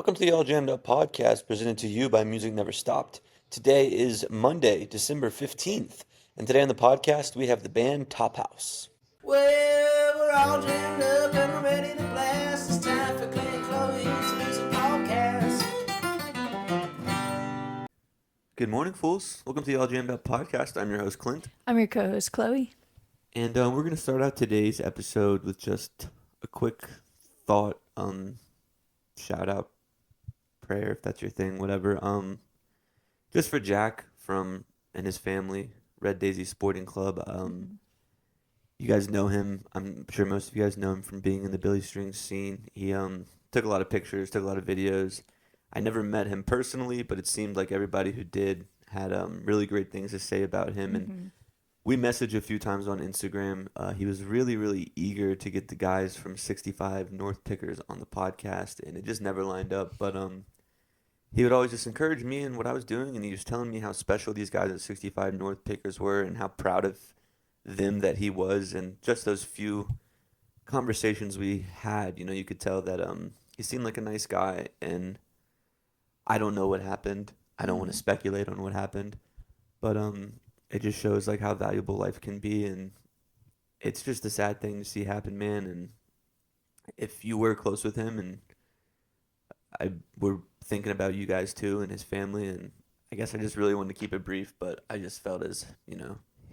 Welcome to the All Jammed Up podcast presented to you by Music Never Stopped. Today is Monday, December 15th, and today on the podcast we have the band Tophouse. Well, we're all jammed up and we're ready to blast. It's time for Clint and Chloe's Music Podcast. Good morning, fools. Welcome to the All Jammed Up podcast. I'm your host, Clint. I'm your co-host, Chloe. And we're going to start out today's episode with just a quick thought, shout out, prayer, if that's your thing, whatever. Just for Jack and his family, Red Daisy Sporting Club. You guys know him. I'm sure most of you guys know him from being in the Billy Strings scene. He took a lot of pictures, took a lot of videos. I never met him personally, but it seemed like everybody who did had really great things to say about him. And we messaged a few times on Instagram. He was really, really eager to get the guys from 65 North Pickers on the podcast, and it just never lined up. But he would always just encourage me in what I was doing, and he was telling me how special these guys at 65 North Pickers were and how proud of them that he was. And just those few conversations we had, you could tell that he seemed like a nice guy, and I don't know what happened. I don't want to speculate on what happened, but it just shows like how valuable life can be, and it's just a sad thing to see happen, man. And if you were close with him, and we're thinking about you guys too and his family, and I guess I just really wanted to keep it brief, but I just felt as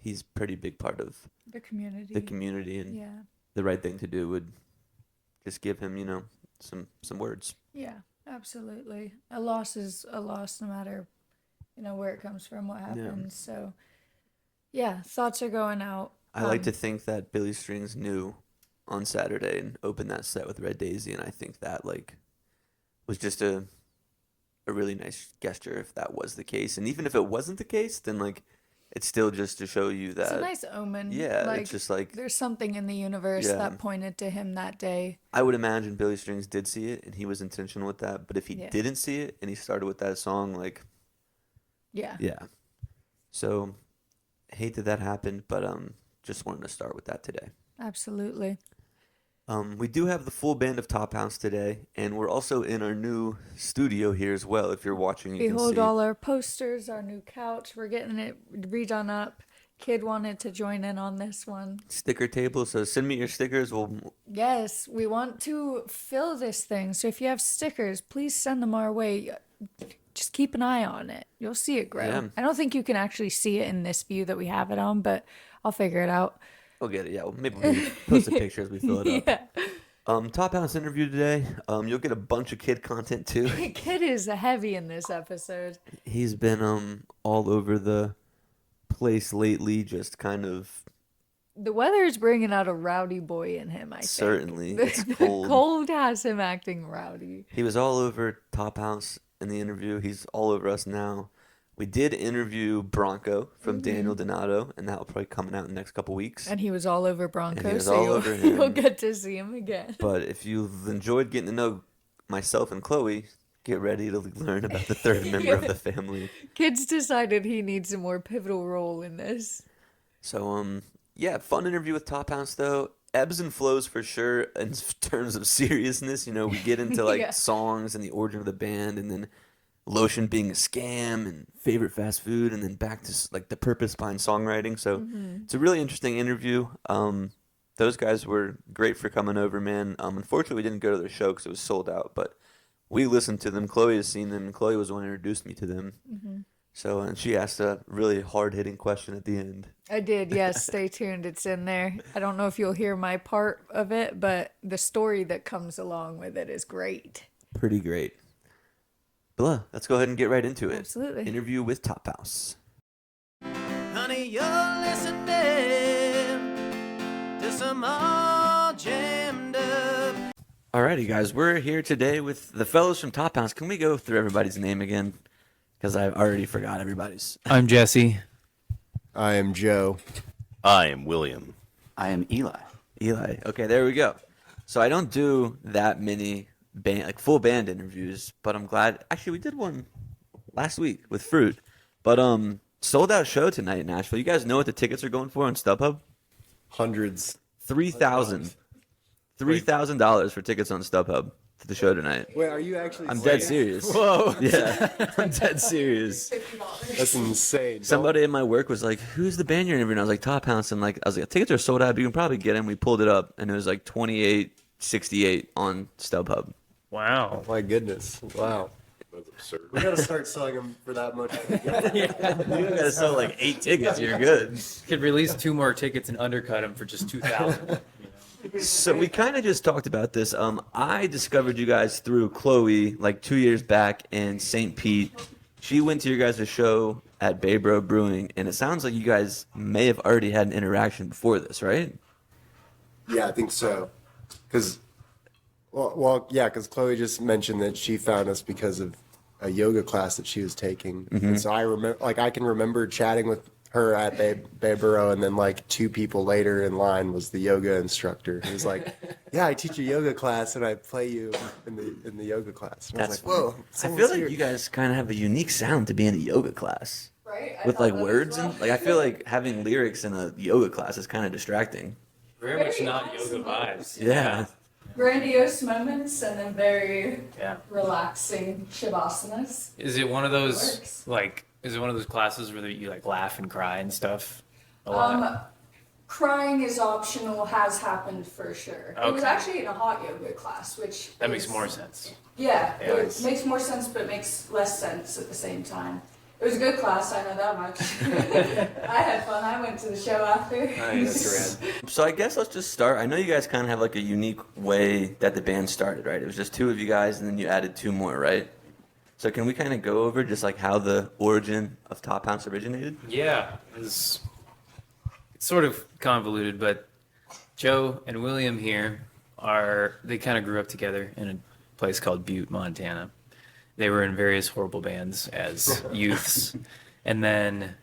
he's a pretty big part of the community, and yeah, the right thing to do would just give him some words. Yeah, absolutely. A loss is a loss, no matter where it comes from, what happens. So yeah, thoughts are going out. I like to think that Billy Strings knew on Saturday and opened that set with Red Daisy, and I think that was just a really nice gesture if that was the case. And even if it wasn't the case, then it's still just to show you that it's a nice omen. Yeah, it's just there's something in the universe that pointed to him that day. I would imagine Billy Strings did see it and he was intentional with that, but if he didn't see it and he started with that song, yeah. So hate that happened, but just wanted to start with that today. Absolutely. We do have the full band of Tophouse today, and we're also in our new studio here as well. If you're watching, you Behold can see all our posters, our new couch. We're getting it redone up. Kid wanted to join in on this one. Sticker table, so send me your stickers. Yes, we want to fill this thing. So if you have stickers, please send them our way. Just keep an eye on it. You'll see it grow. Yeah. I don't think you can actually see it in this view that we have it on, but I'll figure it out. We'll get it, yeah. Well, maybe we'll post a picture as we fill it up. Yeah. Tophouse interview today. You'll get a bunch of Kid content too. Kid is heavy in this episode. He's been all over the place lately, just kind of. The weather is bringing out a rowdy boy in him, I think. Certainly. It's cold. Cold has him acting rowdy. He was all over Tophouse in the interview. He's all over us now. We did interview Bronco from Daniel Donato, and that will probably come out in the next couple weeks. And he was all over Bronco, so you'll get to see him again. But if you've enjoyed getting to know myself and Chloe, get ready to learn about the third member of the family. Kid's decided he needs a more pivotal role in this. So, fun interview with Tophouse, though. Ebbs and flows for sure in terms of seriousness. We get into songs and the origin of the band, and then Lotion being a scam and favorite fast food, and then back to the purpose behind songwriting. So it's a really interesting interview. Those guys were great for coming over, man. Unfortunately, we didn't go to their show because it was sold out, but we listened to them. Chloe has seen them, and Chloe was the one who introduced me to them. So, and she asked a really hard-hitting question at the end. I did, yes. Stay tuned. It's in there. I don't know if you'll hear my part of it, but the story that comes along with it is great. Pretty great. Blah, let's go ahead and get right into it. Absolutely. Interview with Tophouse. Honey, you're listening to some All Jammed Up. Alrighty, guys, we're here today with the fellows from Tophouse. Can we go through everybody's name again? Because I already forgot everybody's. I'm Jesse. I am Joe. I am William. I am Eli. Eli. Okay, there we go. So I don't do that many full band interviews, but I'm glad. Actually, we did one last week with Fruit, but sold out show tonight in Nashville. You guys know what the tickets are going for on StubHub? Hundreds. $3,000 for tickets on StubHub. to the show tonight. Wait, are you actually? I'm dead serious. Whoa. Yeah, I'm dead serious. That's insane. Somebody in my work was like, "Who's the band you're interviewing?" I was like, "Tophouse." And like, I was like, "Tickets are sold out, but you can probably get them." We pulled it up, and it was like 28.68 on StubHub. Wow. Oh my goodness! Wow. That's absurd. We gotta start selling them for that much. You gotta sell like 8 tickets. You're good. Could release 2 more tickets and undercut them for just 2,000. So we kind of just talked about this. I discovered you guys through Chloe like 2 years back in St. Pete. She went to your guys' show at Bay Bro Brewing, and it sounds like you guys may have already had an interaction before this, right? Yeah, I think so. Because, because Chloe just mentioned that she found us because of a yoga class that she was taking, and so I remember, I can remember chatting with her at Bay Bro, and then like 2 people later in line was the yoga instructor. He was like, "Yeah, I teach a yoga class, and I play you in the yoga class." And I was like, "Whoa!" I feel like you guys kind of have a unique sound to be in a yoga class. Right? With like words and like I feel like having lyrics in a yoga class is kind of distracting. Very much not yoga vibes. Yeah. Grandiose moments and then very Yeah. relaxing shavasanas. Is it one of those Works. like? Is it one of those classes where you like laugh and cry and stuff? A lot. Crying is optional, has happened for sure. It was Okay. actually in a hot yoga class, which That makes is- more sense. Yeah, Yeah, it it's- makes more sense, but makes less sense at the same time. It was a good class, I know that much. I had fun. I went to the show after. That's rad. So I guess let's just start. I know you guys kind of have like a unique way that the band started, right? It was just 2 of you guys, and then you added 2 more, right? So can we kind of go over just like how the origin of Tophouse originated? Yeah, it's sort of convoluted, but Joe and William here they kind of grew up together in a place called Butte, Montana. They were in various horrible bands as youths. And then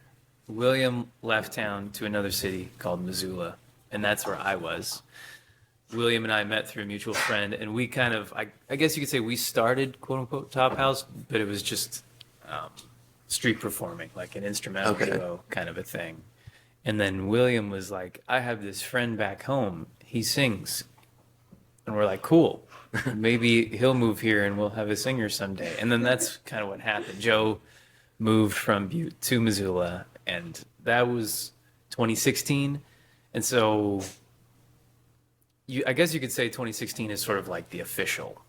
William left town to another city called Missoula, and that's where I was. William and I met through a mutual friend, and we kind of, I guess you could say we started, quote unquote, Tophouse, but it was just street performing, like an instrumental duo kind of a thing. And then William was like, I have this friend back home, he sings. And we're like, cool, maybe he'll move here and we'll have a singer someday. And then that's kind of what happened. Joe moved from Butte to Missoula, and that was 2016. And so I guess you could say 2016 is sort of like the official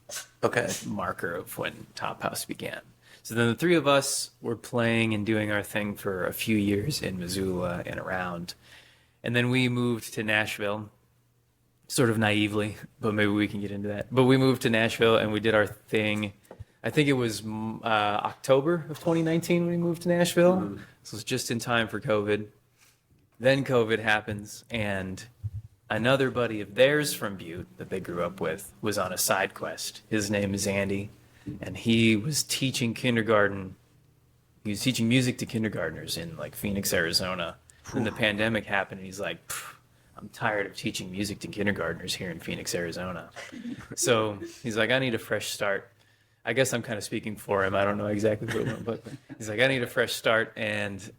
marker of when Tophouse began. So then the 3 of us were playing and doing our thing for a few years in Missoula and around. And then we moved to Nashville, sort of naively, but maybe we can get into that. But we moved to Nashville and we did our thing. I think it was October of 2019 when we moved to Nashville. So it was just in time for COVID. Then COVID happens, and another buddy of theirs from Butte that they grew up with was on a side quest. His name is Andy, and he was teaching kindergarten. He was teaching music to kindergartners in like Phoenix, Arizona. When the pandemic happened, and he's like, I'm tired of teaching music to kindergartners here in Phoenix, Arizona. So he's like, I need a fresh start. I guess I'm kind of speaking for him. I don't know exactly what it was, but he's like, I need a fresh start. And,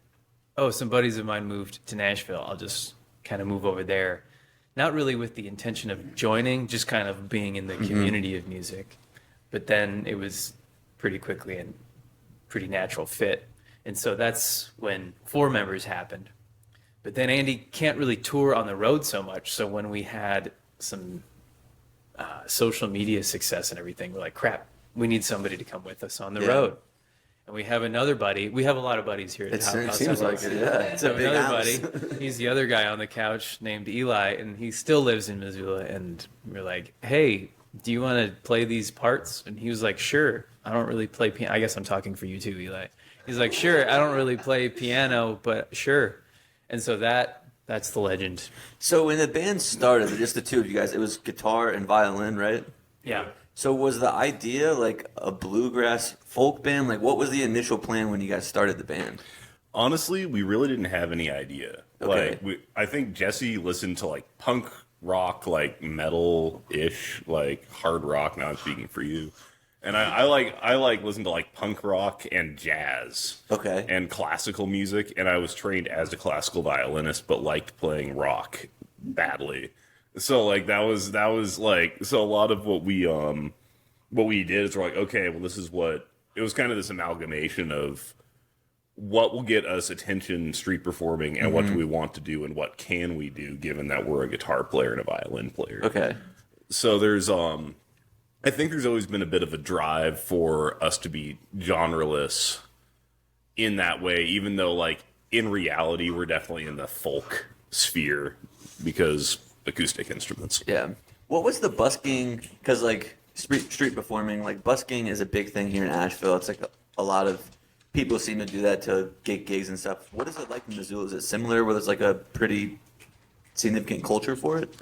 some buddies of mine moved to Nashville. I'll just kind of move over there. Not really with the intention of joining, just kind of being in the community of music. But then it was pretty quickly and pretty natural fit. And so that's when 4 members happened. But then Andy can't really tour on the road so much. So when we had some social media success and everything, we're like, crap, we need somebody to come with us on the road. And we have another buddy. We have a lot of buddies here at It Tophouse. seems like it, yeah. It's a big Another house. buddy. He's the other guy on the couch named Eli, and he still lives in Missoula. And we're like, hey, do you want to play these parts? And he was like, sure. I don't really play piano. I guess I'm talking for you too, Eli. He's like, sure. I don't really play piano, but sure. And so that's the legend. So when the band started, just the 2 of you guys, it was guitar and violin, right? Yeah. So was the idea like a bluegrass folk band? Like what was the initial plan when you guys started the band? Honestly, we really didn't have any idea. Okay. Like, I think Jesse listened to like punk rock, like metal-ish, like hard rock. Now I'm speaking for you. And I like listen to like punk rock and jazz. Okay. And classical music. And I was trained as a classical violinist, but liked playing rock badly. So like that was like, so a lot of what we what we did is we're like, okay, well, this is what it was kind of this amalgamation of what will get us attention street performing and what do we want to do and what can we do given that we're a guitar player and a violin player. Okay. So there's I think there's always been a bit of a drive for us to be genreless in that way, even though like in reality we're definitely in the folk sphere because acoustic instruments. Yeah. What was the busking? Because like street performing, like busking is a big thing here in Asheville. It's like a lot of people seem to do that to gigs and stuff. What is it like in Missoula? Is it similar where there's like a pretty significant culture for it?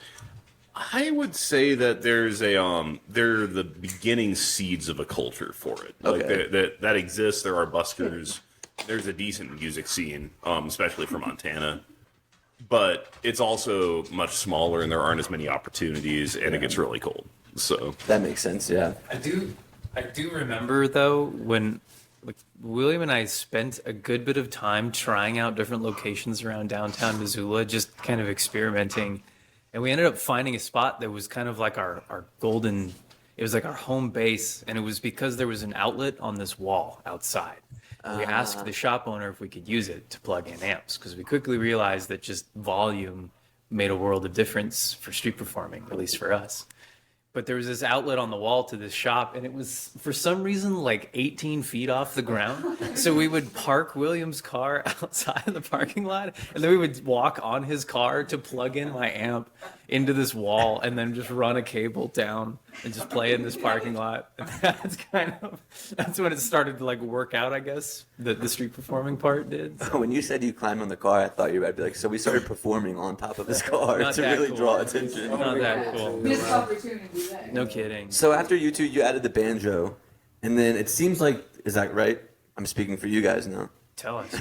I would say that there's they're the beginning seeds of a culture for it. Like Okay. that exists. There are buskers. There's a decent music scene, especially for Montana. But it's also much smaller, and there aren't as many opportunities, and it gets really cold. So That makes sense, yeah. I do remember though when like William and I spent a good bit of time trying out different locations around downtown Missoula, just kind of experimenting. And we ended up finding a spot that was kind of like our golden, it was like our home base. And it was because there was an outlet on this wall outside. And we asked the shop owner if we could use it to plug in amps because we quickly realized that just volume made a world of difference for street performing, at least for us. But there was this outlet on the wall to this shop, and it was, for some reason, like 18 feet off the ground. So we would park William's car outside of the parking lot, and then we would walk on his car to plug in my amp into this wall, and then just run a cable down and just play in this parking lot. And that's when it started to like work out, I guess. The street performing part did. When you said you climbed on the car, I thought you were about to be like, so we started performing on top of his car Not to that really cool. draw attention. Not that cool. Missed opportunity there. No kidding. So after you two, you added the banjo, and then it seems like, is that right? I'm speaking for you guys now. Tell us.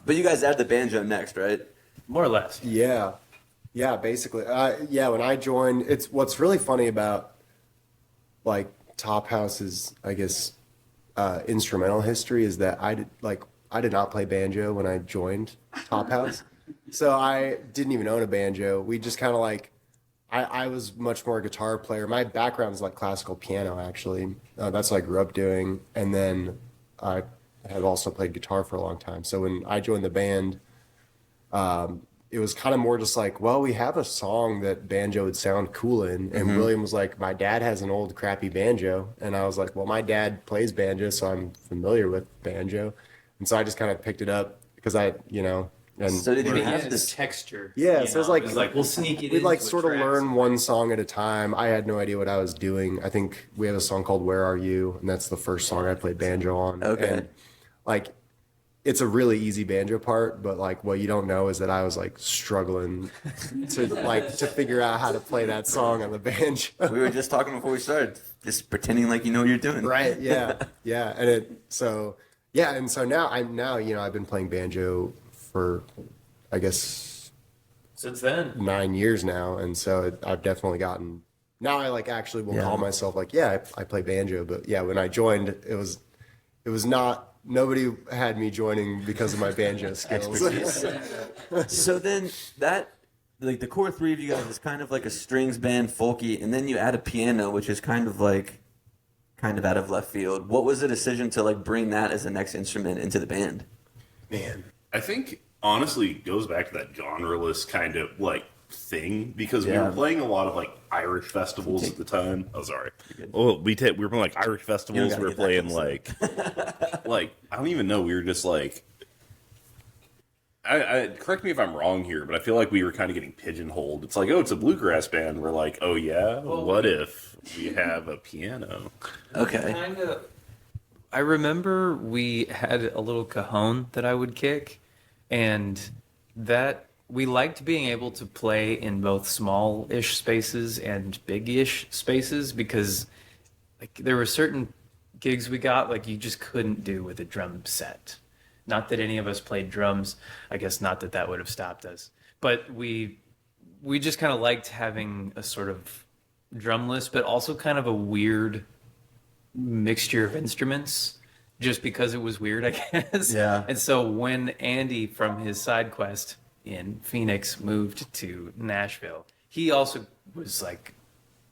But you guys added the banjo next, right? More or less. Yeah. Yeah, basically. Yeah, when I joined, it's what's really funny about like Tophouse's, I guess, instrumental history is that I did not play banjo when I joined Tophouse. So I didn't even own a banjo. We just kind of like, I was much more a guitar player. My background is like classical piano, actually. That's what I grew up doing. And then I have also played guitar for a long time. So when I joined the band, it was kind of more just like, well, we have a song that banjo would sound cool in. And William was like, my dad has an old crappy banjo. And I was like, well, my dad plays banjo, so I'm familiar with banjo. And so I just kind of picked it up because and So did you It have has this? texture. Yeah, you so it's know? like- It was like we'll sneak it in. we'd like sort of learn one song at a time. I had no idea what I was doing. I think we have a song called Where Are You? And that's the first song I played banjo on. Okay. And like, it's a really easy banjo part, but like what you don't know is that I was like struggling to figure out how to play that song on the banjo. We were just talking before we started, just pretending like you know what you're doing. Right. Yeah. Yeah. And so now I've been playing banjo for, I guess, Since then. 9 years now. And so I've definitely gotten, now I like actually will Yeah. call myself like, yeah, I play banjo. But yeah, when I joined, it was not, nobody had me joining because of my banjo skills. So then that, like the core three of you guys is kind of like a strings band, folky, and then you add a piano, which is kind of out of left field. What was the decision to like bring that as the next instrument into the band? Man. I think honestly it goes back to that genreless kind of like thing because we Yeah. were playing a lot of like Irish festivals at the time. Oh, sorry. Oh, we were playing like Irish festivals. gotta We were get that playing close. like I don't even know. We were just like. I correct me if I'm wrong here, but I feel like we were kind of getting pigeonholed. It's like, oh, it's a bluegrass band. We're like, oh yeah, what if we have a piano? Okay. Kind of. I remember we had a little cajon that I would kick, and that we liked being able to play in both small-ish spaces and big-ish spaces because like there were certain gigs we got like you just couldn't do with a drum set. Not that any of us played drums. I guess not that that would have stopped us. But we just kind of liked having a sort of drumless, but also kind of a weird mixture of instruments just because it was weird, I guess. Yeah. And so when Andy from his side quest in Phoenix moved to Nashville, he also was like,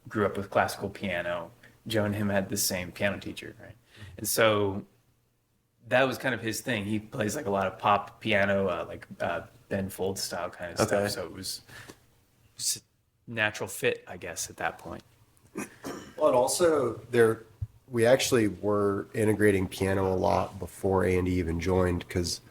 grew up with classical piano Joe and him had the same piano teacher, right? And so that was kind of his thing. He plays like a lot of pop piano, Ben Folds style kind of Okay. stuff. So it was just a natural fit, I guess, at that point. Well, and also we actually were integrating piano a lot before Andy even joined, because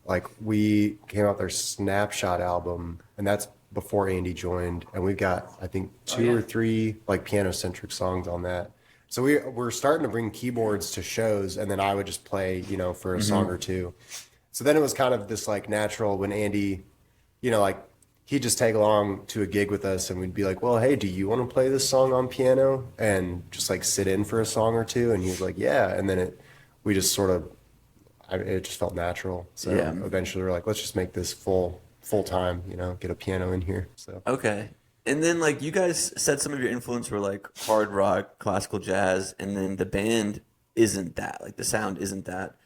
like we came out with our Snapshot album, and that's before Andy joined, and we've got I think two or three like piano centric songs on that. So we're starting to bring keyboards to shows, and then I would just play, for a song or two. So then it was kind of this like natural when Andy, like he'd just tag along to a gig with us, and we'd be like, well, hey, do you want to play this song on piano and just like sit in for a song or two? And he was like, yeah. And then we just sort of, it just felt natural. So eventually we're like, let's just make this full time, get a piano in here. So Okay. And then, like, you guys said some of your influence were, like, hard rock, classical jazz, and then the band isn't that. Like, the sound isn't that.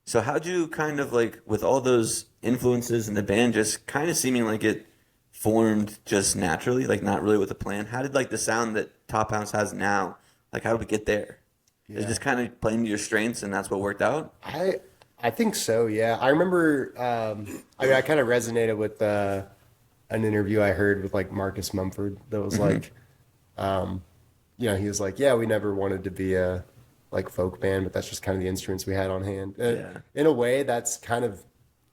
So how'd you kind of, like, with all those influences and the band just kind of seeming like it formed just naturally, like, not really with a plan, how did, like, the sound that Tophouse has now, like, how did we get there? Is it just kind of playing to your strengths and that's what worked out? I think so, yeah. I remember, I kind of resonated with an interview I heard with like Marcus Mumford that was like, he was like, yeah, we never wanted to be a like folk band, but that's just kind of the instruments we had on hand. In a way, that's kind of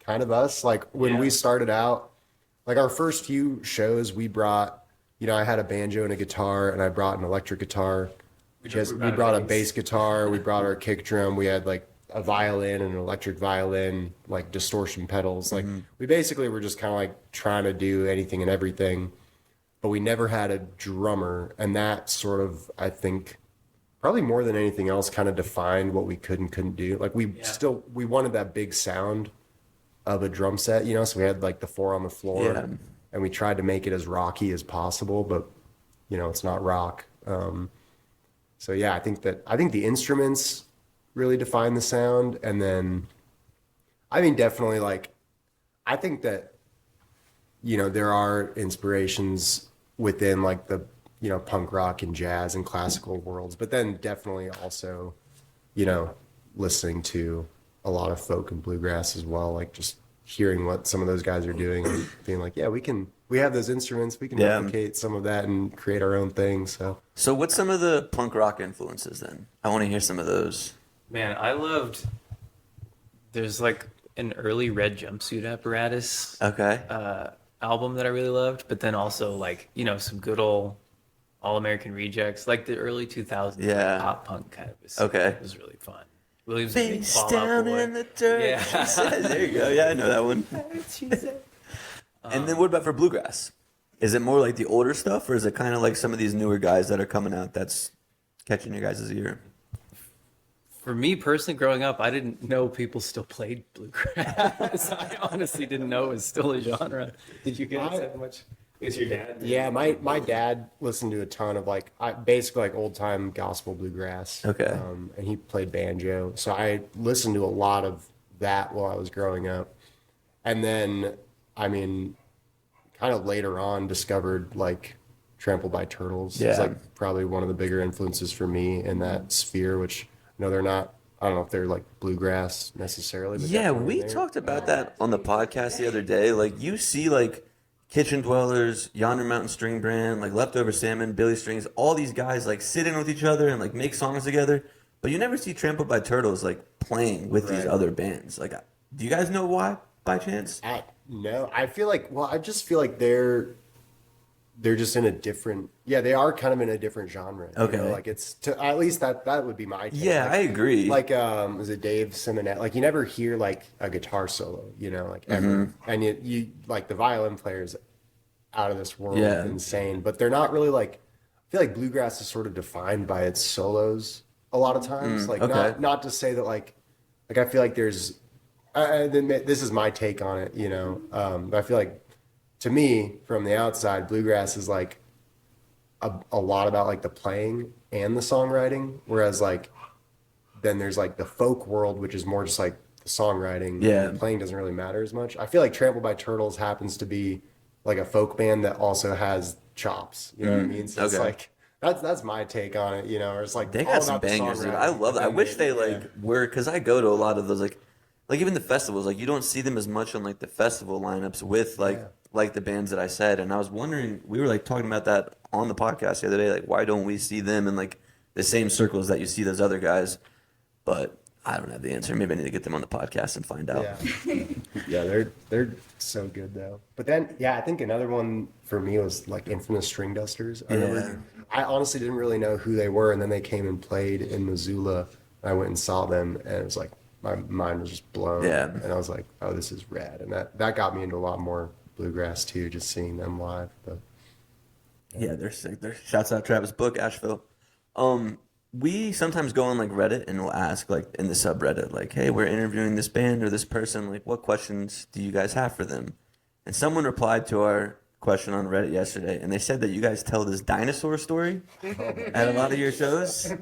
us. Like when we started out, like our first few shows, we brought, I had a banjo and a guitar, and I brought an electric guitar. We brought a bass guitar. We brought our kick drum. We had like a violin and an electric violin, like distortion pedals. Like we basically were just kind of like trying to do anything and everything, but we never had a drummer. And that sort of, I think, probably more than anything else kind of defined what we could and couldn't do. Like we wanted that big sound of a drum set, so we had like the 4 on the floor and we tried to make it as rocky as possible, but it's not rock. So yeah, I think the instruments really define the sound. And then I mean, definitely like, I think that, there are inspirations within like the, punk rock and jazz and classical worlds, but then definitely also, listening to a lot of folk and bluegrass as well. Like just hearing what some of those guys are doing and being like, yeah, we have those instruments, we can replicate some of that and create our own thing. So what's some of the punk rock influences then? I want to hear some of those. Man, I loved. There's like an early Red Jumpsuit Apparatus album that I really loved, but then also like some good old All American Rejects, like the early 2000s pop punk kind of. It was really fun. Williams Face down in the dirt. She says. There you go. Yeah, I know that one. And then what about for bluegrass? Is it more like the older stuff, or is it kind of like some of these newer guys that are coming out that's catching your guys' ear? For me personally, growing up, I didn't know people still played bluegrass. I honestly didn't know it was still a genre. Did you guys have much? Is your dad? Yeah, my dad listened to a ton of basically like old time gospel bluegrass. Okay. And he played banjo, so I listened to a lot of that while I was growing up. And then, I mean, kind of later on, discovered like Trampled by Turtles. It's like probably one of the bigger influences for me in that sphere, which. No, they're not. I don't know if they're like bluegrass necessarily. But we talked about that on the podcast the other day. Like you see like Kitchen Dwellers, Yonder Mountain String Band, like Leftover Salmon, Billy Strings, all these guys like sit in with each other and like make songs together. But you never see Trampled by Turtles like playing with these other bands. Like, do you guys know why by chance? No, I feel like, I just feel like they're just in a different, they are kind of in a different genre. Okay. Like it's, at least that would be my take. Yeah, like, I agree. Like, is it Dave Simonet? Like you never hear like a guitar solo, like ever. And you like the violin players out of this world, insane, but they're not really like, I feel like bluegrass is sort of defined by its solos a lot of times. Not to say that like I feel like there's, this is my take on it, but I feel like, to me, from the outside, bluegrass is like a lot about like the playing and the songwriting, whereas like then there's like the folk world, which is more just like the songwriting. The playing doesn't really matter as much. I feel like Trampled by Turtles happens to be like a folk band that also has chops. You know what I mean? So it's like That's my take on it. Or it's like They all got some about the bangers, dude. songwriting, I love but it. I then wish they yeah. were, because I go to a lot of those like even the festivals. Like you don't see them as much on like the festival lineups with like the bands that I said. And I was wondering, we were like talking about that on the podcast the other day. Like why don't we see them in like the same circles that you see those other guys? But I don't have the answer. Maybe I need to get them on the podcast and find out. Yeah, yeah, they're so good though. But then, yeah, I think another one for me was like Infamous String Dusters. I honestly didn't really know who they were, and then they came and played in Missoula. I went and saw them, and it was like my mind was just blown. Yeah. And I was like, oh, this is rad, and that got me into a lot more bluegrass too, just seeing them live. But Yeah, they're sick. Shouts out Travis Book, Asheville. We sometimes go on like Reddit and we'll ask like in the subreddit, like, hey, we're interviewing this band or this person, like what questions do you guys have for them? And someone replied to our question on Reddit yesterday, and they said that you guys tell this dinosaur story at a lot of your shows.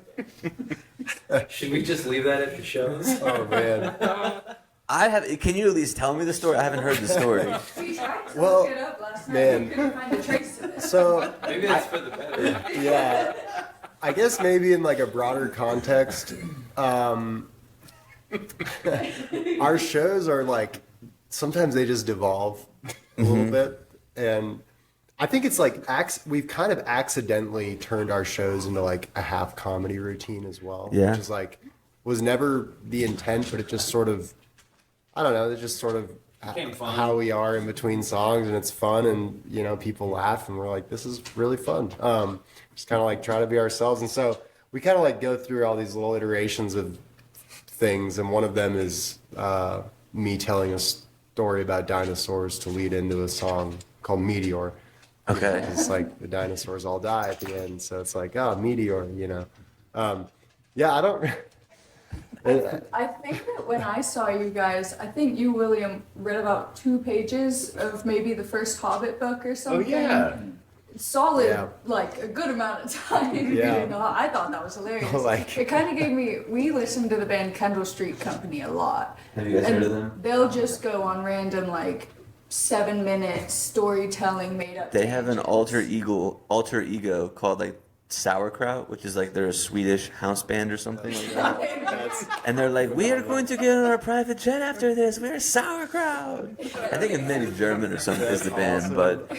Should we just leave that at the shows? oh man, Can you at least tell me the story? I haven't heard the story. We tried to Well, look it up last night. man. We couldn't find a trace of it. so Maybe that's for the better. yeah, I guess maybe in like a broader context, our shows are like sometimes they just devolve a little bit, and I think it's like we've kind of accidentally turned our shows into like a half comedy routine as well, Yeah. which is like was never the intent, but it just sort of, I don't know, it's just sort of Became fun. how we are in between songs, and it's fun, and people laugh, and we're like, this is really fun. Just kind of like try to be ourselves, and so we kind of like go through all these little iterations of things, and one of them is me telling a story about dinosaurs to lead into a song called Meteor. Okay. It's like the dinosaurs all die at the end, so it's like, oh, Meteor, yeah, I don't. I think that when I saw you guys, I think you, William, read about 2 pages of maybe the first Hobbit book or Oh something. yeah. Solid, Yeah. like a good amount of time. Yeah. I thought that was hilarious. Like- it kind of gave me. We listened to the band Kendall Street Company a lot. Have you guys and heard of them? They'll just go on random 7-minute storytelling made up. They have an tangents. alter ego called like Sauerkraut, which is like they're a Swedish house band or something like that. And they're like, we are going to get on our private jet after this. We're Sauerkraut. I think it's maybe German or something is the band, but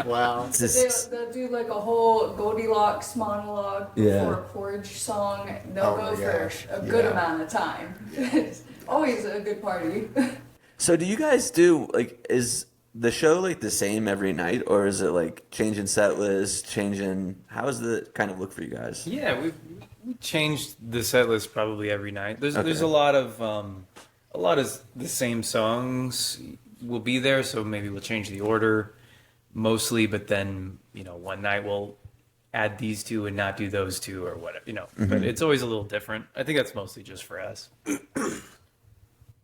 Wow. it's just They'll do a whole Goldilocks monologue Yeah. before a Porridge song. They'll Oh go my for gosh, a good yeah. amount of time. It's always a good party. So do you guys do is the show like the same every night, or is it like changing set lists, how does the kind of look for you guys? Yeah, we changed the set list probably every night. There's Okay. a lot of the same songs will be there, so maybe we'll change the order mostly, but then one night we'll add these two and not do those two or whatever, But it's always a little different. I think that's mostly just for us.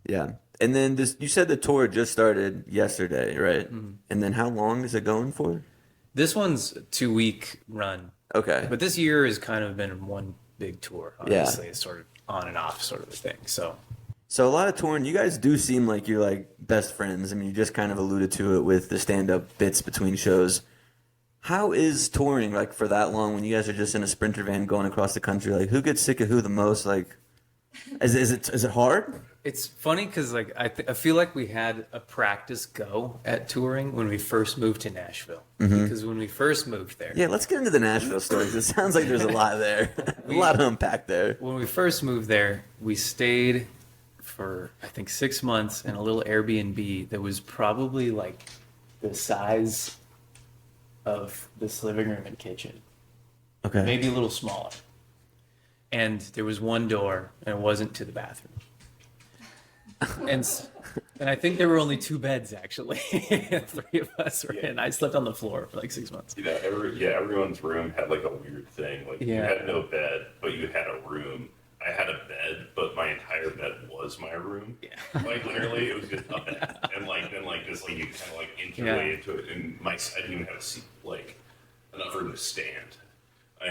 Yeah. And then you said the tour just started yesterday, right? And then how long is it going for? This one's a 2-week run. Okay. But this year has kind of been one big tour. Yeah. Honestly, it's sort of on and off sort of a thing. So So a lot of touring, you guys do seem like you're like best friends. I mean, you just kind of alluded to it with the stand-up bits between shows. How is touring like for that long when you guys are just in a Sprinter van going across the country? Like, who gets sick of who the most? Like, is it hard? it's funny because I feel like we had a practice go at touring when we first moved to Nashville. Because when we first moved there, Yeah, let's get into the Nashville stories. It sounds like there's a lot there, a lot to unpack there. when we first moved there, we stayed for I think 6 months in a little Airbnb that was probably like the size of this living room and kitchen, Okay. maybe a little smaller. And there was one door, and it wasn't to the bathroom. And I think there were only 2 beds actually. 3 of us were in. I slept on the floor for like 6 months. Everyone's room had like a weird thing. Like you Yeah. had no bed, but you had a room. I had a bed, but my entire bed was my room. Yeah. Like literally, it was just a bed, and then this you kind of inch your Yeah. way into it. And I didn't even have a seat, enough room to stand. I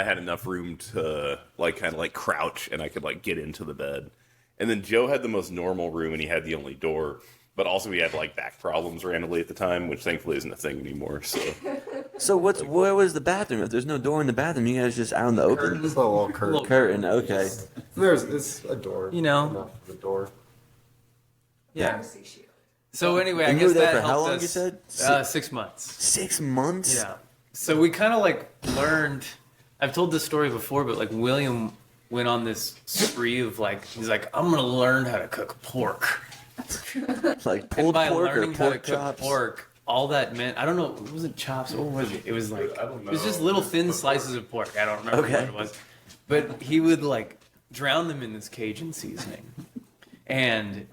had enough room to kind of crouch, and I could get into the bed. And then Joe had the most normal room, and he had the only door. but also we had like back problems randomly at the time, which thankfully isn't a thing anymore. So So where was the bathroom? If there's no door in the bathroom, you guys just out in the open? It's a little curtain. Curtain, okay. It's a door. You know. Enough of the door. Yeah. So anyway, I And you guess were there that for how helped long, us. you said? 6 months. 6 months? Yeah. So we kind of like learned. I've told this story before, but like William went on this spree of like, he's like, I'm gonna learn how to cook pork. Like And pulled by pork or learning how to pork cook chops? pork, all that meant, I don't know, it wasn't chops. What was it? It was like, I don't it was just know. little thin slices of pork. I don't remember Okay. what it was, but he would like drown them in this Cajun seasoning, and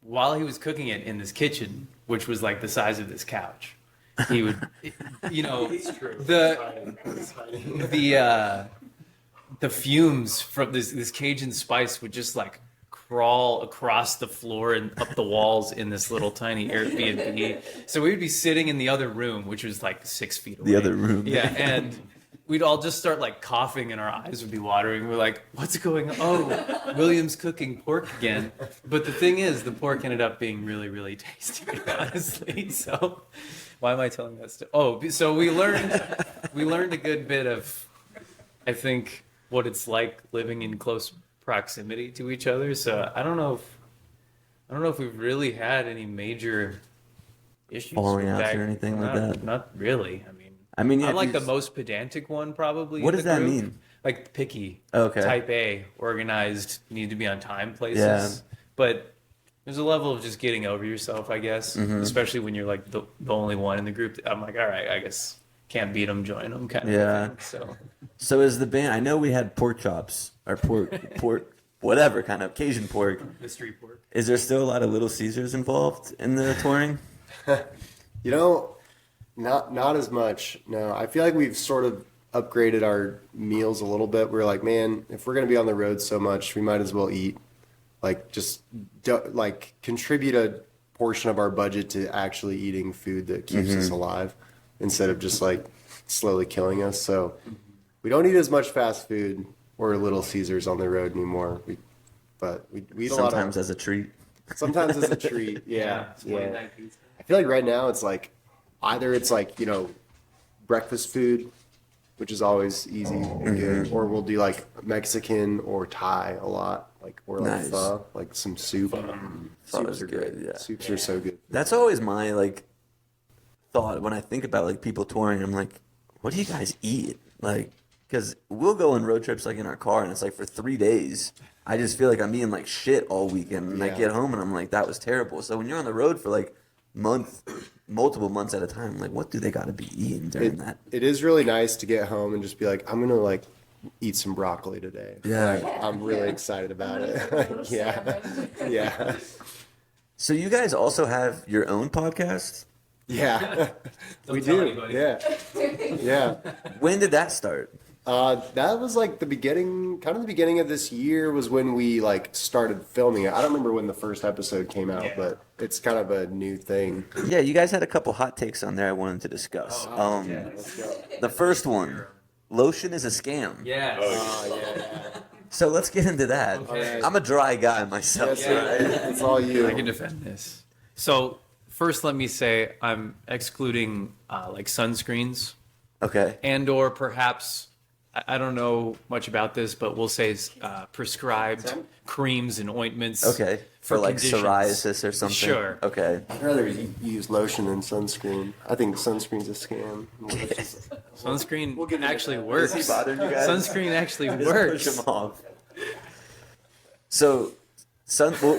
while he was cooking it in this kitchen, which was like the size of this couch, he would, you know, the fumes from this Cajun spice would just like crawl across the floor and up the walls in this little tiny Airbnb. So we would be sitting in the other room, which was like 6 feet away. The other room. Yeah, and we'd all just start like coughing and our eyes would be watering. We're like, what's going on? Oh, William's cooking pork again. But the thing is, the pork ended up being really, really tasty, honestly. So why am I telling that story? Oh, so we learned a good bit of, I think, what it's like living in close proximity to each other. So I don't know if we've really had any major issues Falling with outs that. or anything like that? Not really. I mean, yeah, I'm if like you the s- most pedantic one probably. What in does the that group. mean? Like picky. Okay. Type A, organized, need to be on time places. Yeah. But there's a level of just getting over yourself, I guess. Mm-hmm. Especially when you're like the only one in the group. I'm like, all right, I guess can't beat them, join them, kind of Yeah. thing. So So is the band? I know we had pork chops or pork, whatever kind of Cajun pork. the street pork. Is there still a lot of Little Caesars involved in the touring? You know, not as much. No, I feel like we've sort of upgraded our meals a little bit. We're like, man, if we're gonna be on the road so much, we might as well eat. Like, just like contribute a portion of our budget to actually eating food that keeps us alive, instead of just like slowly killing us. So we don't eat as much fast food or Little Caesars on the road anymore. But we eat a lot Sometimes of. as a treat. Sometimes as a treat. Yeah. It's Yeah. 29 pizza. I feel like right now it's like either it's like, you know, breakfast food, which is always easy and good, or we'll do like Mexican or Thai a lot, like or like Nice. pho, like some soup. Pho Soups is are good, great. yeah. Soups are so good. That's always my like thought when I think about like people touring. I'm like, what do you guys eat? Like, because we'll go on road trips like in our car, and it's like for 3 days. I just feel like I'm eating like shit all weekend, and I Yeah. get home and I'm like, that was terrible. So when you're on the road for like multiple months at a time, I'm like, what do they got to be eating during that? It is really nice to get home and just be like, I'm gonna like eat some broccoli today. Yeah. Like, I'm really excited about it. Yeah. Yeah. So you guys also have your own podcast? Yeah. We tell do. anybody. Yeah. Yeah. When did that start? That was like the beginning of this year was when we like started filming it. I don't remember when the first episode came out, but it's kind of a new thing. Yeah, you guys had a couple hot takes on there I wanted to discuss. The first one, lotion is a scam. Yes. Yeah. So let's get into that. Okay. I'm a dry guy myself. Yes, it's all you. I can defend this. So first, let me say I'm excluding like sunscreens Okay. and or perhaps I don't know much about this, but we'll say prescribed creams and ointments. Okay. For like conditions. psoriasis or something. Sure. Okay. I'd rather use lotion than sunscreen. I think sunscreen's a scam. Sunscreen give you actually that. works. Is he bothering you guys? Sunscreen actually Just works. push him off. So,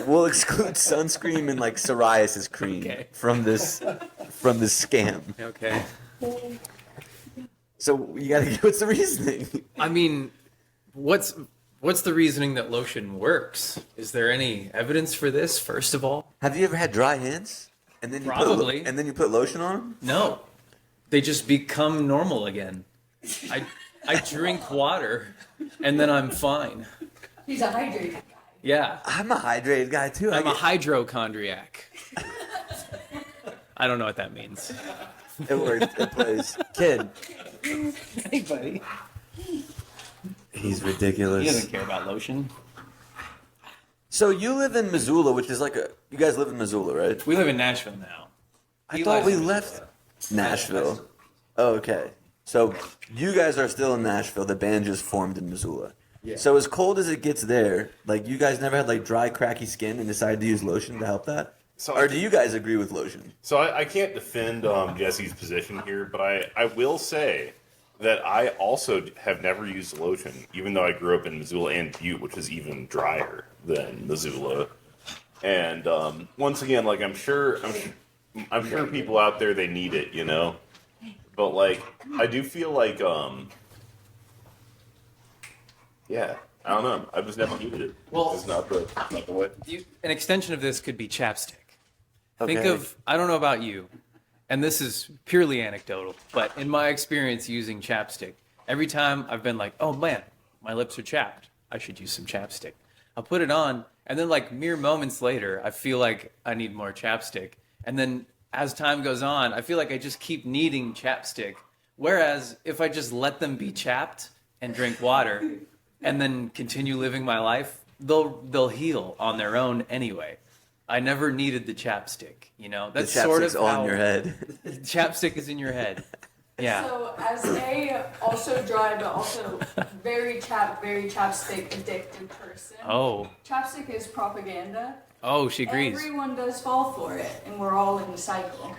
we'll exclude sunscreen and like psoriasis cream Okay. from this scam. Okay. So you gotta get what's the reasoning? I mean, what's the reasoning that lotion works? Is there any evidence for this? First of all, Have you ever had dry hands? And then you Probably. and then you put lotion on them? no. They just become normal again. I drink water and then I'm fine. He's a hydrated guy. Yeah. I'm a hydrated guy too. I'm a hypochondriac. I don't know what that means. It works. It plays. Kid. Hey, buddy. He's He ridiculous. doesn't care about lotion. So you live in Missoula, which is you guys live in Missoula, right? We live in Nashville now. I thought we left Nashville. Oh, okay. So you guys are still in Nashville. The band just formed in Missoula. Yeah. So as cold as it gets there, you guys never had dry, cracky skin and decided to use lotion to help that? Or do you guys agree with lotion? So I can't defend Jesse's position here, but I will say that I also have never used lotion, even though I grew up in Missoula and Butte, which is even drier than Missoula. And once again, I'm sure people out there, they need it, But I do feel yeah, I don't know. I've just never needed it. Well, it's not the way. An extension of this could be chapstick. Think Okay. of, I don't know about you, and this is purely anecdotal, but in my experience using chapstick, every time I've been like, oh man, my lips are chapped, I should use some chapstick. I'll put it on, and then mere moments later, I feel like I need more chapstick. And then as time goes on, I feel like I just keep needing chapstick. Whereas if I just let them be chapped and drink water and then continue living my life, they'll heal on their own anyway. I never needed the chapstick, That's The sort of chapstick's on how your head. chapstick is in your head. Yeah. So as a also dry but also very chapstick addicted person, Oh. chapstick is propaganda. Oh, she agrees. Everyone does fall for it, and we're all in the cycle.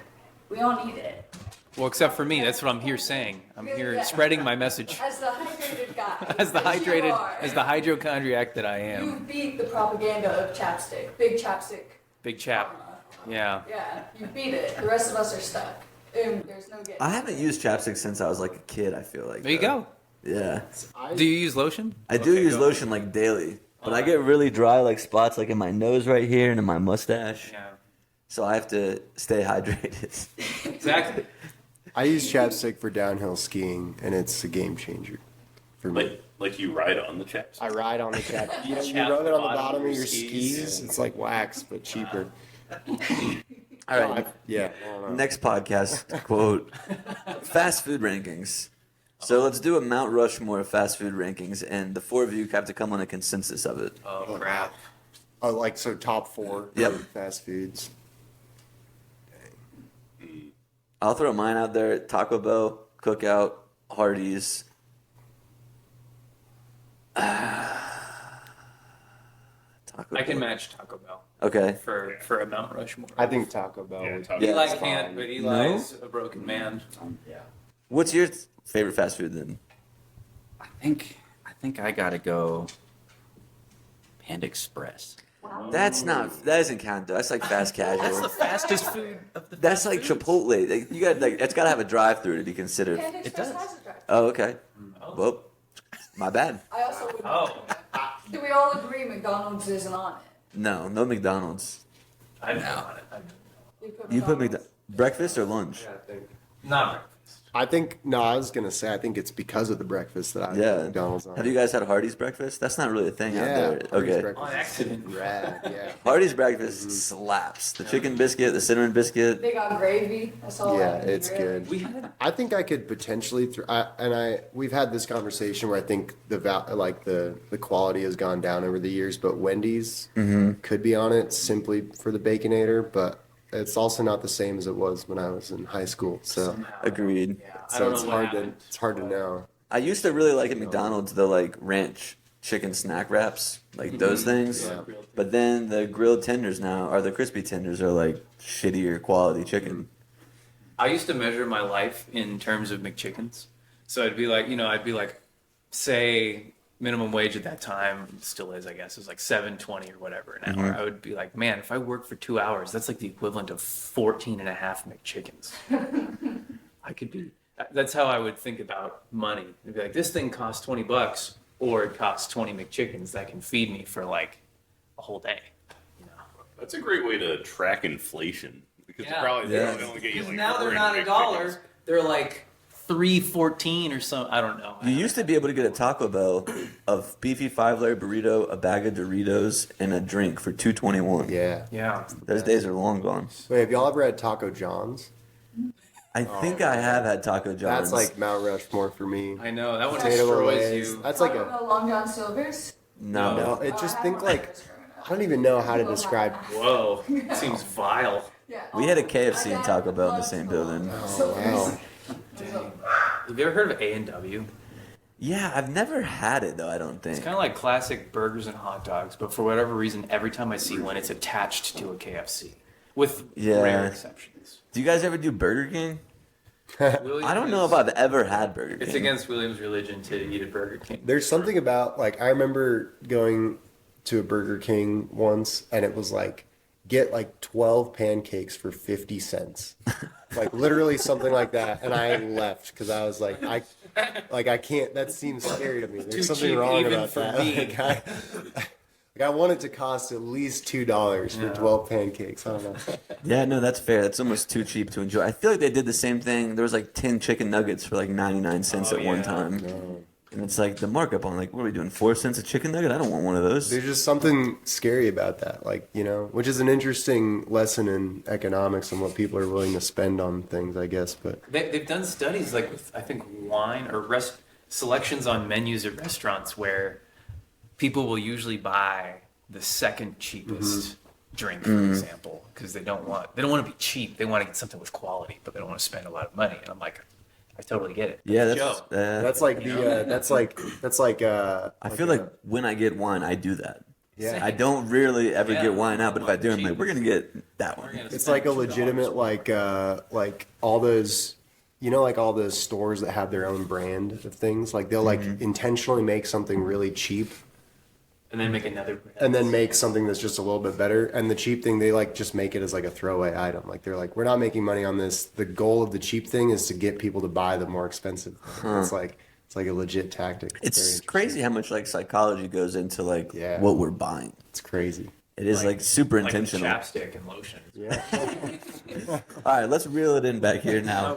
We all need it. Well, except for me. That's what I'm here saying. I'm here spreading my message As the hydrated guy. as the you are, hypochondriac that I You am. beat the propaganda of chapstick. Big chapstick. Big chap. Yeah. Yeah, you beat it. The rest of us are stuck. There's no getting. I haven't used chapstick since I was a kid, I feel like. There you go. Yeah. Do you use lotion? I do use lotion daily, but I get really dry spots in my nose right here and in my mustache. Yeah. So I have to stay hydrated. Exactly. I use chapstick for downhill skiing, and it's a game changer for me. Like you ride on the chaps. I ride on the chapstick. You Chap rub it on the bottom bottom of of your your skis. skis. It's like wax, but cheaper. All right. Yeah. I don't know. Next podcast quote: fast food rankings. So let's do a Mount Rushmore of fast food rankings, and the four of you have to come on a consensus of it. Oh, crap. Oh, so top 4 Yep. fast foods. I'll throw mine out there: Taco Bell, Cookout, Hardee's. Taco I can Bell. match Taco Bell Okay. for a Mount Rushmore. I think Taco Bell. Yeah, would- Taco Yeah. Eli That's can't, fine. but Eli's a broken man. What's your favorite fast food then? I think I gotta go Panda Express. That doesn't count though. That's fast casual. That's the fastest food of the That's fast foods. Chipotle. You got it's got to have a drive-through to be considered. Panda Express does. has a drive. Oh, okay. Well, my bad. I also would. Oh, Do we all agree McDonald's isn't on it? No McDonald's. I know on it. You put McDonald's. breakfast or lunch? Not breakfast. I think, no, I was going to say, I think it's because of the breakfast that I Yeah. put McDonald's on. Have you guys had Hardee's breakfast? That's not really a thing out Yeah. there. Hardee's Okay. breakfast On is accident. Rad, yeah. Hardee's breakfast slaps. The chicken biscuit, the cinnamon biscuit. They got gravy. That's all. Yeah, I need, it's really. good. We had I think I could potentially, we've had this conversation where I think the quality has gone down over the years, but Wendy's could be on it simply for the Baconator, but it's also not the same as it was when I was in high school. So, Agreed. I so don't it's know what happened. it's hard to know. I used to really like at McDonald's the ranch chicken snack wraps, those things. Yeah. But then the grilled tenders now, or the crispy tenders, are shittier quality chicken. I used to measure my life in terms of McChickens. So I'd be say minimum wage at that time, still is, I guess, it was $7.20 or whatever an hour. I would be like, man, if I work for 2 hours, that's the equivalent of 14 and a half McChickens. I could be, that's how I would think about money. It'd be like, this thing costs $20 or it costs 20 McChickens that can feed me for a whole day. That's a great way to track inflation because Yeah. they only get you Because now they're 4 not McChickens. $1, they're $3.14 or something. I don't know. You used to be able to get a Taco Bell of beefy 5-layer burrito, a bag of Doritos, and a drink for $2.21. Yeah. Yeah. Those days are long gone. Wait, have y'all ever had Taco John's? I think I have had Taco John's. That's Mount Rushmore for me. I know that one Potato destroys Lays. you. That's Taco Bell Long John Silver's. no. No, it just think I don't even know how to describe. Whoa, seems vile. We had a KFC and Taco Bell in the same building. Oh, wow. Have you ever heard of A&W? Yeah, I've never had it though. I don't think. It's kind of like classic burgers and hot dogs, but for whatever reason, every time I see one, it's attached to a KFC, with rare exceptions. Do you guys ever do Burger King? Williams I don't know if I've ever had Burger King. It's against Williams' religion to eat at Burger King. There's something about, like, I remember going to a Burger King once, and it was like, get like 12 pancakes for 50 cents. Like literally something like that. And I left because I was like, I can't, that seems scary to me. There's Too something cheap wrong even about for that. me. I want it to cost at least $2 for 12 pancakes. I don't know. Yeah, no, that's fair. That's almost too cheap to enjoy. I feel like they did the same thing. There was like 10 chicken nuggets for like 99 cents at one time. No. And it's like the markup on like, what are we doing, 4 cents a chicken nugget? I don't want one of those. There's just something scary about that, like, you know, which is an interesting lesson in economics and what people are willing to spend on things, I guess. But They've done studies like with, I think, wine or selections on menus at restaurants where people will usually buy the second cheapest drink, for example, because they don't want to be cheap. They want to get something with quality, but they don't want to spend a lot of money. And I'm like, I totally get it. Yeah, Joe. that's like that's like I feel like when I get wine, I do that. yeah. I don't really ever Yeah. get wine out, but if I do, I'm like, we're gonna get that one. It's like a legitimate like all those, you know, like all those stores that have their own brand of things. Like they'll like intentionally make something really cheap And then make another. and then make something that's just a little bit better. And the cheap thing, they like just make it as like a throwaway item. Like they're like, we're not making money on this. The goal of the cheap thing is to get people to buy the more expensive thing. It's like a legit tactic. Very It's interesting. crazy how much like psychology goes into like Yeah. what we're buying. It's crazy. It is like super Like intentional. chapstick and lotion. Yeah. All right, let's reel it in back here now.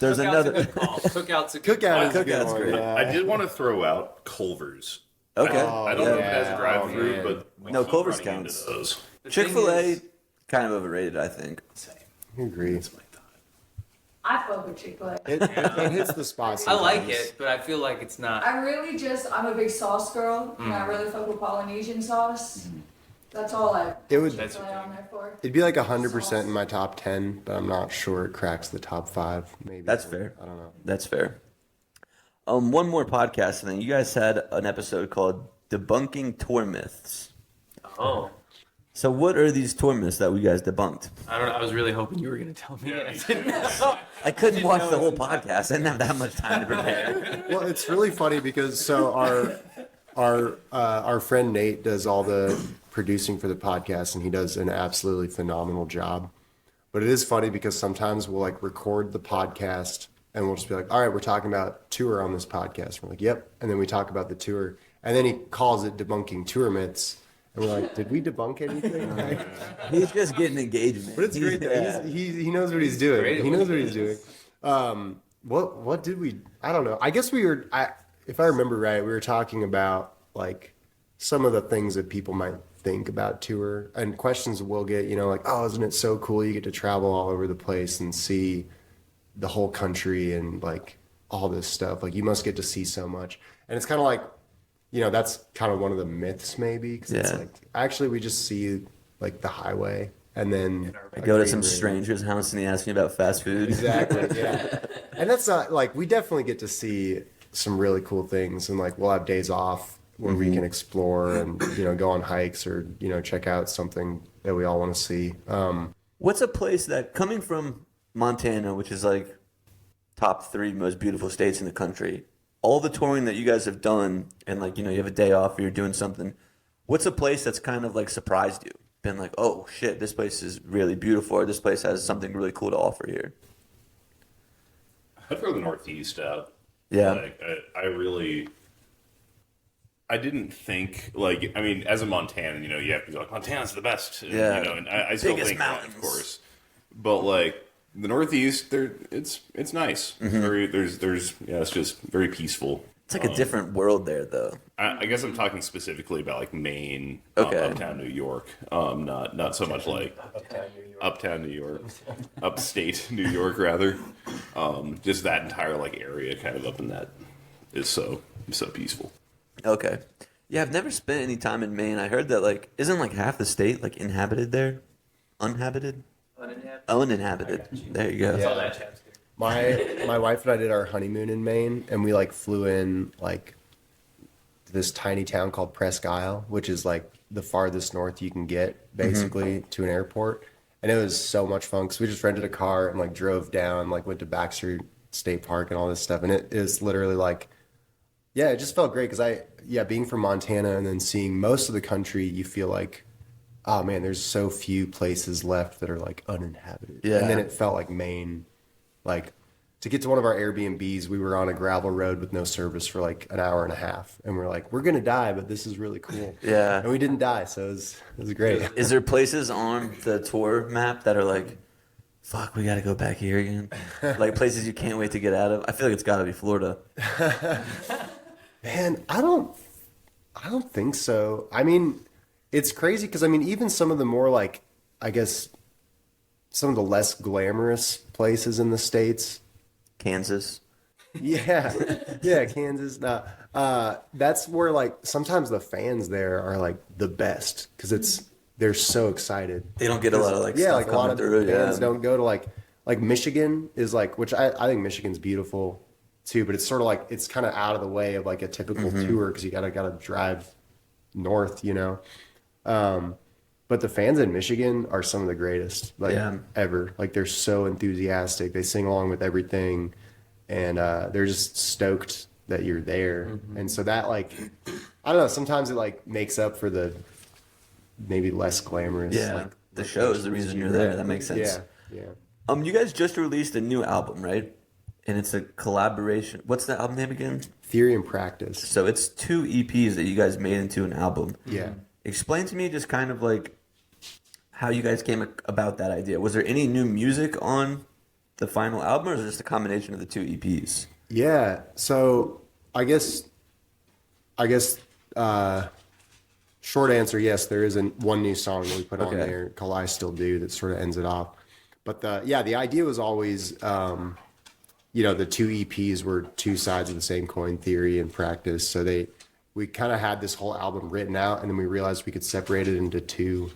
There's another. Cookout's a good Cookout is Cookout's a good one. great. Yeah. I did want to throw out Culver's. Okay. I don't know if it has yeah. a drive-through, Oh, but we No, keep Culver's running into counts. those. The Chick-fil-A, thing is- kind of overrated, I think. Same. I agree. That's my thought. I fuck with Chick-fil-A. It hits the spot. I like sometimes. it, but I feel like it's not. I'm a big sauce girl, and I really fuck with Polynesian sauce. That's all I It would. That's Chick-fil-A on there for. It'd be like 100% in my top 10, but I'm not sure it cracks the top 5. Maybe That's fair. I don't know. That's fair. One more podcast, and then you guys had an episode called "Debunking Tour Myths." Oh, So, what are these tour myths that we guys debunked? I don't know. I was really hoping you were going to tell me. And I didn't know. I couldn't watch the whole podcast. I didn't have that much time to prepare. Well, it's really funny because so our friend Nate does all the producing for the podcast, and he does an absolutely phenomenal job. But it is funny because sometimes we'll like record the podcast and we'll just be like, all right, we're talking about tour on this podcast. We're like, yep. And then we talk about the tour. And then he calls it debunking tour myths. And we're like, did we debunk anything? Like, He's just getting engagement. but it's great that Yeah. he knows what he's doing. Great. He knows what he's doing. What did we? I don't know. I guess we were. If I remember right, we were talking about like some of the things that people might think about tour and questions we'll get. You know, like, oh, isn't it so cool? You get to travel all over the place and see the whole country and like all this stuff. Like, you must get to see so much. And it's kind of like, you know, that's kind of one of the myths maybe, because it's Yeah. like actually we just see like the highway and then I go to some green room. stranger's house and he asks me about fast food. Exactly, yeah. And that's not like, we definitely get to see some really cool things, and like we'll have days off where we can explore and, you know, go on hikes or, you know, check out something that we all want to see. What's a place that, coming from Montana, which is like top 3 most beautiful states in the country, all the touring that you guys have done, and like, you know, you have a day off or you're doing something, what's a place that's kind of like surprised you? Been like, oh shit, this place is really beautiful, or this place has something really cool to offer here. I'd throw the Northeast out. Yeah. Like, I didn't think, like, I mean, as a Montanan, you know, you have to go, like, Montana's the best. And, Yeah. You know, and I still Biggest think that, mountains. of course. But, like, the Northeast, it's nice. It's just very peaceful. It's like a different world there, though. I guess I'm talking specifically about, like, Maine, Okay. uptown New York. Not so much like uptown New York, upstate New York, rather. Just that entire, like, area kind of up in that is so peaceful. Okay. Yeah, I've never spent any time in Maine. I heard that like isn't like half the state like inhabited there, uninhabited, uninhabited. There you go. Yeah. All that chap's good. My wife and I did our honeymoon in Maine, and we like flew in like to this tiny town called Presque Isle, which is like the farthest north you can get basically to an airport. And it was so much fun because we just rented a car and like drove down, like went to Baxter State Park and all this stuff. And it is literally like, yeah, it just felt great because being from Montana and then seeing most of the country, you feel like, oh man, there's so few places left that are like uninhabited. Yeah. And then it felt like Maine, like to get to one of our Airbnbs, we were on a gravel road with no service for like an hour and a half. And we're like, we're going to die, but this is really cool. Yeah. And we didn't die. So it was great. Is there places on the tour map that are like, fuck, we got to go back here again? Like places you can't wait to get out of? I feel like it's got to be Florida. Man, I don't think so. I mean, it's crazy because I mean, even some of the more like, I guess, some of the less glamorous places in the States. Kansas. Yeah, Kansas. No, that's where like sometimes the fans there are like the best because they're so excited. They don't get a lot of like stuff like a lot coming of through. fans Yeah. don't go to like Michigan is like, which I think Michigan's beautiful too, but it's sort of like it's kind of out of the way of like a typical tour because you gotta drive north, you know. But the fans in Michigan are some of the greatest like ever. Like they're so enthusiastic. They sing along with everything, and they're just stoked that you're there. And so that like, I don't know. Sometimes it like makes up for the maybe less glamorous. Yeah. Like, The show is the reason you're there. That makes sense. Yeah. You guys just released a new album, right? And it's a collaboration. What's the album name again? Theory and Practice. So it's 2 EPs that you guys made into an album. Yeah. Explain to me just kind of like how you guys came about that idea. Was there any new music on the final album, or is it just a combination of the 2 EPs? Yeah. So I guess short answer, yes, there is one new song that we put on there called I Still Do that sort of ends it off. But the idea was always the 2 EPs were 2 sides of the same coin, theory and practice. So we kind of had this whole album written out, and then we realized we could separate it into 2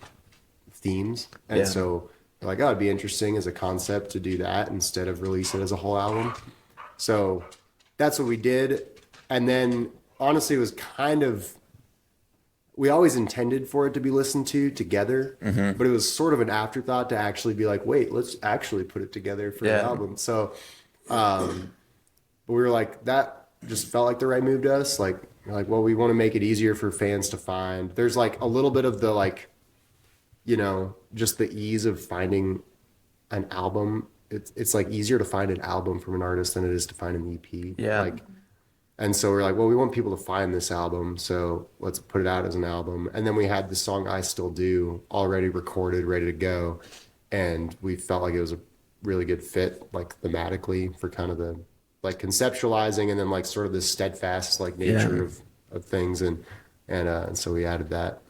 themes. And so we're like, oh, it'd be interesting as a concept to do that instead of release it as a whole album. So that's what we did. And then honestly, it was kind of, we always intended for it to be listened to together, but it was sort of an afterthought to actually be like, wait, let's actually put it together for an album. So, but we were like, that just felt like the right move to us. Like, we're like, well, we want to make it easier for fans to find. There's like a little bit of the like, just the ease of finding an album. It's like easier to find an album from an artist than it is to find an EP. Yeah. Like, and so we're like, well, we want people to find this album, so let's put it out as an album. And then we had the song I Still Do already recorded, ready to go. And we felt like it was a really good fit, like thematically for kind of the like conceptualizing and then like sort of the steadfast like nature of things. And so we added that.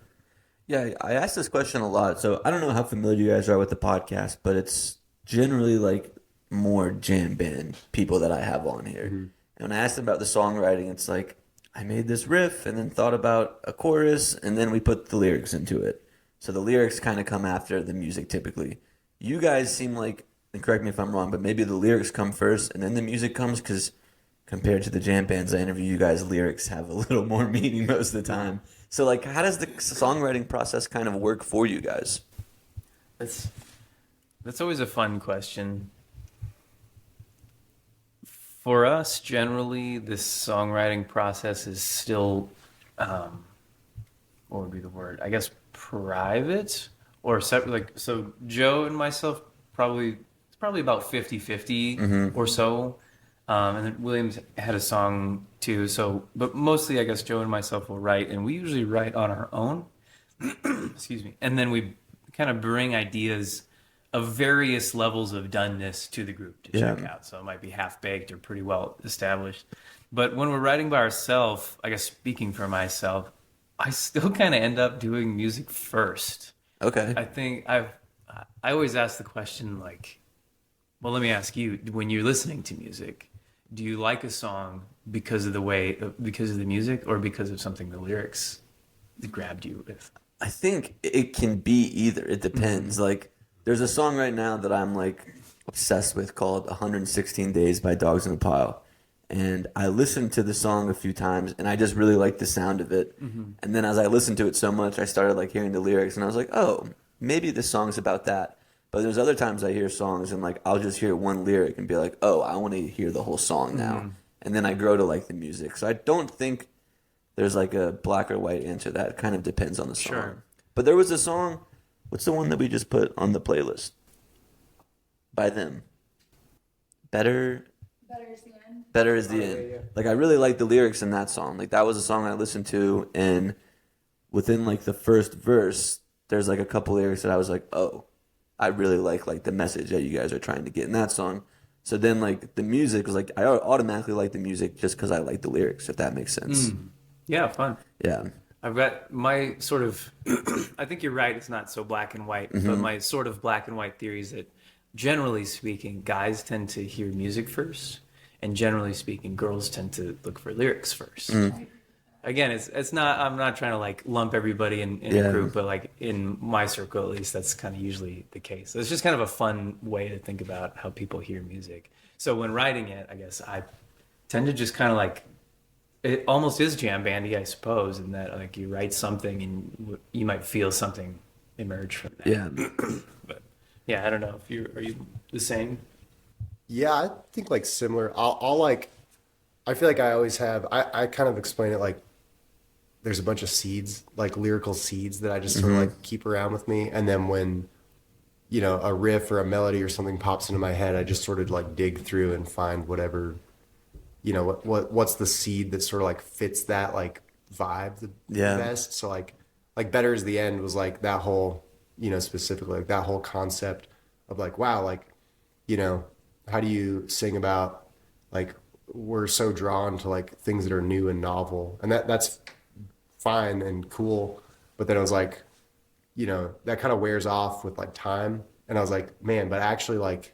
Yeah, I asked this question a lot. So I don't know how familiar you guys are with the podcast, but it's generally like more jam band people that I have on here. And when I asked them about the songwriting, it's like, I made this riff and then thought about a chorus and then we put the lyrics into it. So the lyrics kind of come after the music typically. You guys seem like, and correct me if I'm wrong, but maybe the lyrics come first and then the music comes because compared to the jam bands I interview, you guys' lyrics have a little more meaning most of the time. So like, how does the songwriting process kind of work for you guys? That's always a fun question. For us, generally, this songwriting process is still, what would be the word? I guess private or separate. Like, so Joe and myself it's probably about 50-50 or so. And then Williams had a song too. So, but mostly, I guess Joe and myself will write, and we usually write on our own. Excuse me. And then we kind of bring ideas of various levels of doneness to the group to check out. So it might be half baked or pretty well established. But when we're writing by ourselves, I guess speaking for myself, I still kind of end up doing music first. Okay. I think I always ask the question like, well, let me ask you, when you're listening to music, do you like a song because of because of the music, or because of something the lyrics grabbed you with? I think it can be either. It depends. Like, there's a song right now that I'm like obsessed with called 116 Days by Dogs in a Pile. And I listened to the song a few times and I just really liked the sound of it. And then as I listened to it so much, I started like hearing the lyrics and I was like, oh, maybe this song's about that. But there's other times I hear songs and like I'll just hear one lyric and be like, oh, I want to hear the whole song now. And then I grow to like the music. So I don't think there's like a black or white answer. That kind of depends on the song. Sure. But there was a song, what's the one that we just put on the playlist? By them. Better is the end. Better is the end. yeah. Like I really like the lyrics in that song. Like that was a song I listened to, and within like the first verse, there's like a couple lyrics that I was like, oh, I really like the message that you guys are trying to get in that song. So then like the music was like I automatically like the music just because I like the lyrics, if that makes sense. Yeah, fun. Yeah. I've got my sort of, I think you're right, it's not so black and white, but my sort of black and white theory is that generally speaking, guys tend to hear music first, and generally speaking, girls tend to look for lyrics first. Again, it's not, I'm not trying to like lump everybody in a group, but like in my circle at least, that's kind of usually the case. So it's just kind of a fun way to think about how people hear music. So when writing it, I guess I tend to just kind of like, it almost is jam bandy, I suppose, in that like you write something and you might feel something emerge from that. Yeah. But yeah, I don't know if are you the same? Yeah, I think like similar. I'll like, I feel like I always have, I kind of explain it like there's a bunch of seeds, like lyrical seeds that I just sort of like keep around with me. And then when, you know, a riff or a melody or something pops into my head, I just sort of like dig through and find whatever, you know, what's the seed that sort of like fits that like vibe the best. So like Better is the End was like that whole, you know, specifically like that whole concept of like, wow, like, you know, how do you sing about like we're so drawn to like things that are new and novel, and that's fine and cool, but then I was like, you know, that kind of wears off with like time, and I was like, man, but actually like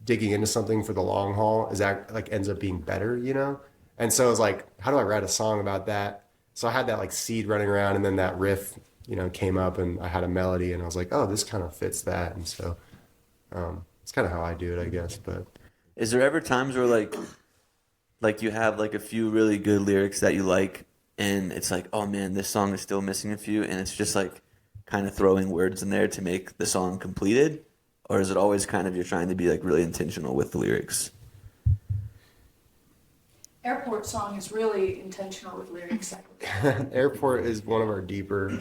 digging into something for the long haul is that like ends up being better, you know? And so I was like, how do I write a song about that? So I had that like seed running around, and then that riff, you know, came up and I had a melody and I was like, oh, this kind of fits that. And so it's kind of how I do it, I guess. But Is there ever times where like you have like a few really good lyrics that you like and it's like, oh man, this song is still missing a few, and it's just like kind of throwing words in there to make the song completed? Or is it always kind of you're trying to be like really intentional with the lyrics? Airport song is really intentional with lyrics. Airport is one of our deeper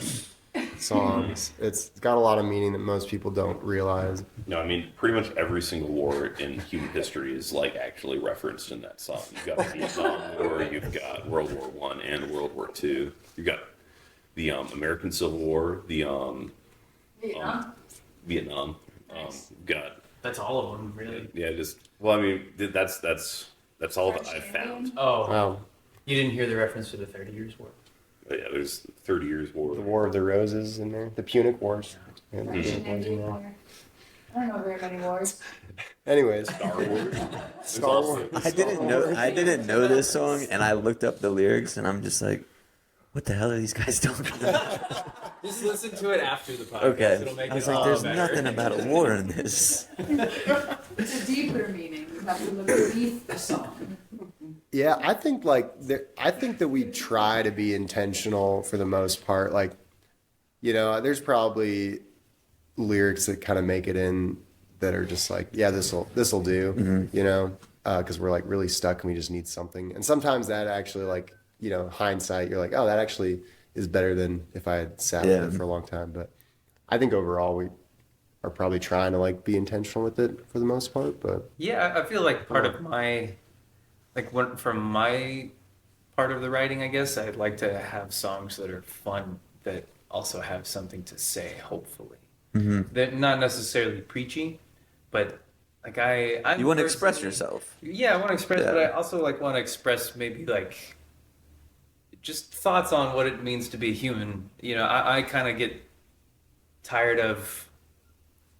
songs. It's got a lot of meaning that most people don't realize. No, I mean, pretty much every single war in human history is like actually referenced in that song. You've got the Vietnam War, you've got World War I and World War II. You've got the American Civil War, the Vietnam. You've got That's all of them, really. yeah, just well, I mean, that's all that I've found. Oh, Wow. you didn't hear the reference to the 30 Years' War? But yeah, there's 30 Years War. The War of the Roses in there, the Punic Wars. Yeah, the Russian Punic Wars in Indian there. War. I don't know very many wars. Anyways, Star Wars. Star Wars. I didn't know this song, and I looked up the lyrics, and I'm just like, what the hell are these guys talking about? Just listen to it after the podcast. Okay, It'll make I was it like, all there's better. nothing about a war in this. It's a deeper meaning. You have to look beneath the song. Yeah, I think like I think that we try to be intentional for the most part. Like, you know, there's probably lyrics that kind of make it in that are just like, yeah, this'll do, you know, because we're like really stuck and we just need something. And sometimes that actually like, you know, hindsight, you're like, oh, that actually is better than if I had sat with it for a long time. But I think overall we are probably trying to like be intentional with it for the most part. But Yeah, I feel like part of my, like from my part of the writing, I guess, I'd like to have songs that are fun that also have something to say, hopefully. They're not necessarily preachy, but like I'm You want to express personally- yourself. Yeah, I want to express, Yeah. but I also like want to express maybe like just thoughts on what it means to be human. You know, I kind of get tired of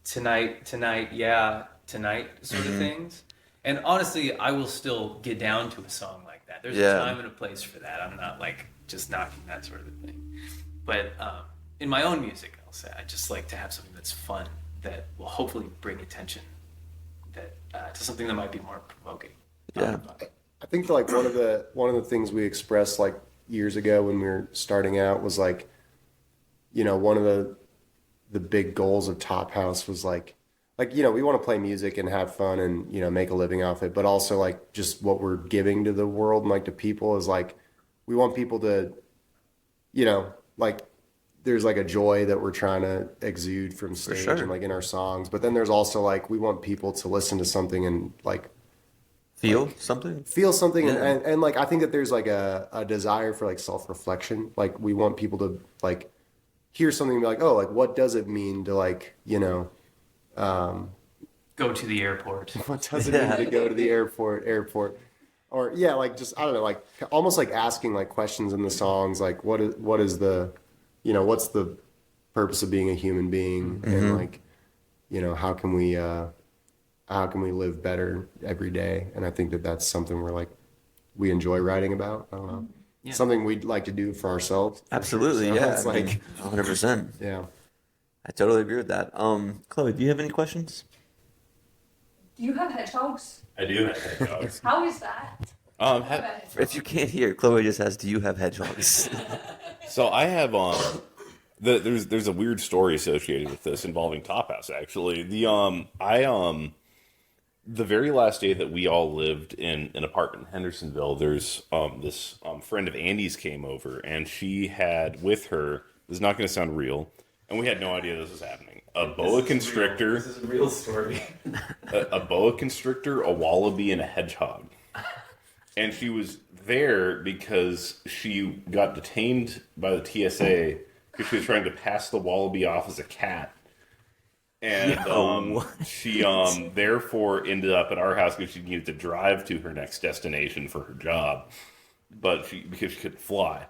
tonight, yeah, tonight sort of things. And honestly, I will still get down to a song like that. There's Yeah. a time and a place for that. I'm not like just knocking that sort of thing. But in my own music, I'll say I just like to have something that's fun that will hopefully bring attention to something that might be more provoking. Yeah. I think like one of the things we expressed like years ago when we were starting out was like, one of the big goals of Tophouse was like we want to play music and have fun and make a living off it, but also like just what we're giving to the world and like to people is like we want people to like there's like a joy that we're trying to exude from stage sure. and like in our songs, but then there's also like we want people to listen to something and like Feel something? and like I think that there's like a desire for like self-reflection. Like we want people to like hear something and be like, oh, like what does it mean to like Go to the airport. what does it mean to go to the airport or like just I don't know, like almost like asking like questions in the songs, like what is the what's the purpose of being a human being, and like how can we live better every day? And I think that that's something we enjoy writing about. I don't know. Yeah. Something we'd like to do for ourselves. Absolutely, So yeah. it's like 100%. yeah. I totally agree with that. Chloe, do you have any questions? Do you have hedgehogs? I do have hedgehogs. How is that? If you can't hear, Chloe just asked, do you have hedgehogs? So I have there's a weird story associated with this involving Tophouse actually. The very last day that we all lived in an apartment in Hendersonville, there's this friend of Andy's came over, and she had with her, this is not going to sound real, and we had no idea this was happening, a boa constrictor. This is a real story. a boa constrictor, a wallaby, and a hedgehog. And she was there because she got detained by the TSA because she was trying to pass the wallaby off as a cat. And she therefore ended up at our house because she needed to drive to her next destination for her job, because she couldn't fly.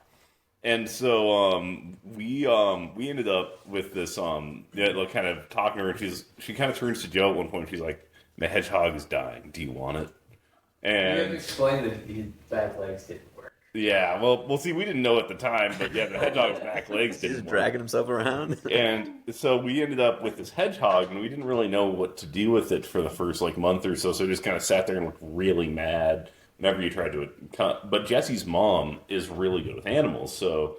And so we ended up with this kind of talking to her. And she kind of turns to Joe at one point. And she's like, "My hedgehog is dying. Do you want it?" And You have to explain that the back legs didn't work. yeah, well, see, we didn't know at the time, but yeah, the hedgehog's back legs He's didn't work. dragging himself around. And so we ended up with this hedgehog, and we didn't really know what to do with it for the first month or so. So we just kind of sat there and looked really mad whenever you tried to. But Jesse's mom is really good with animals, so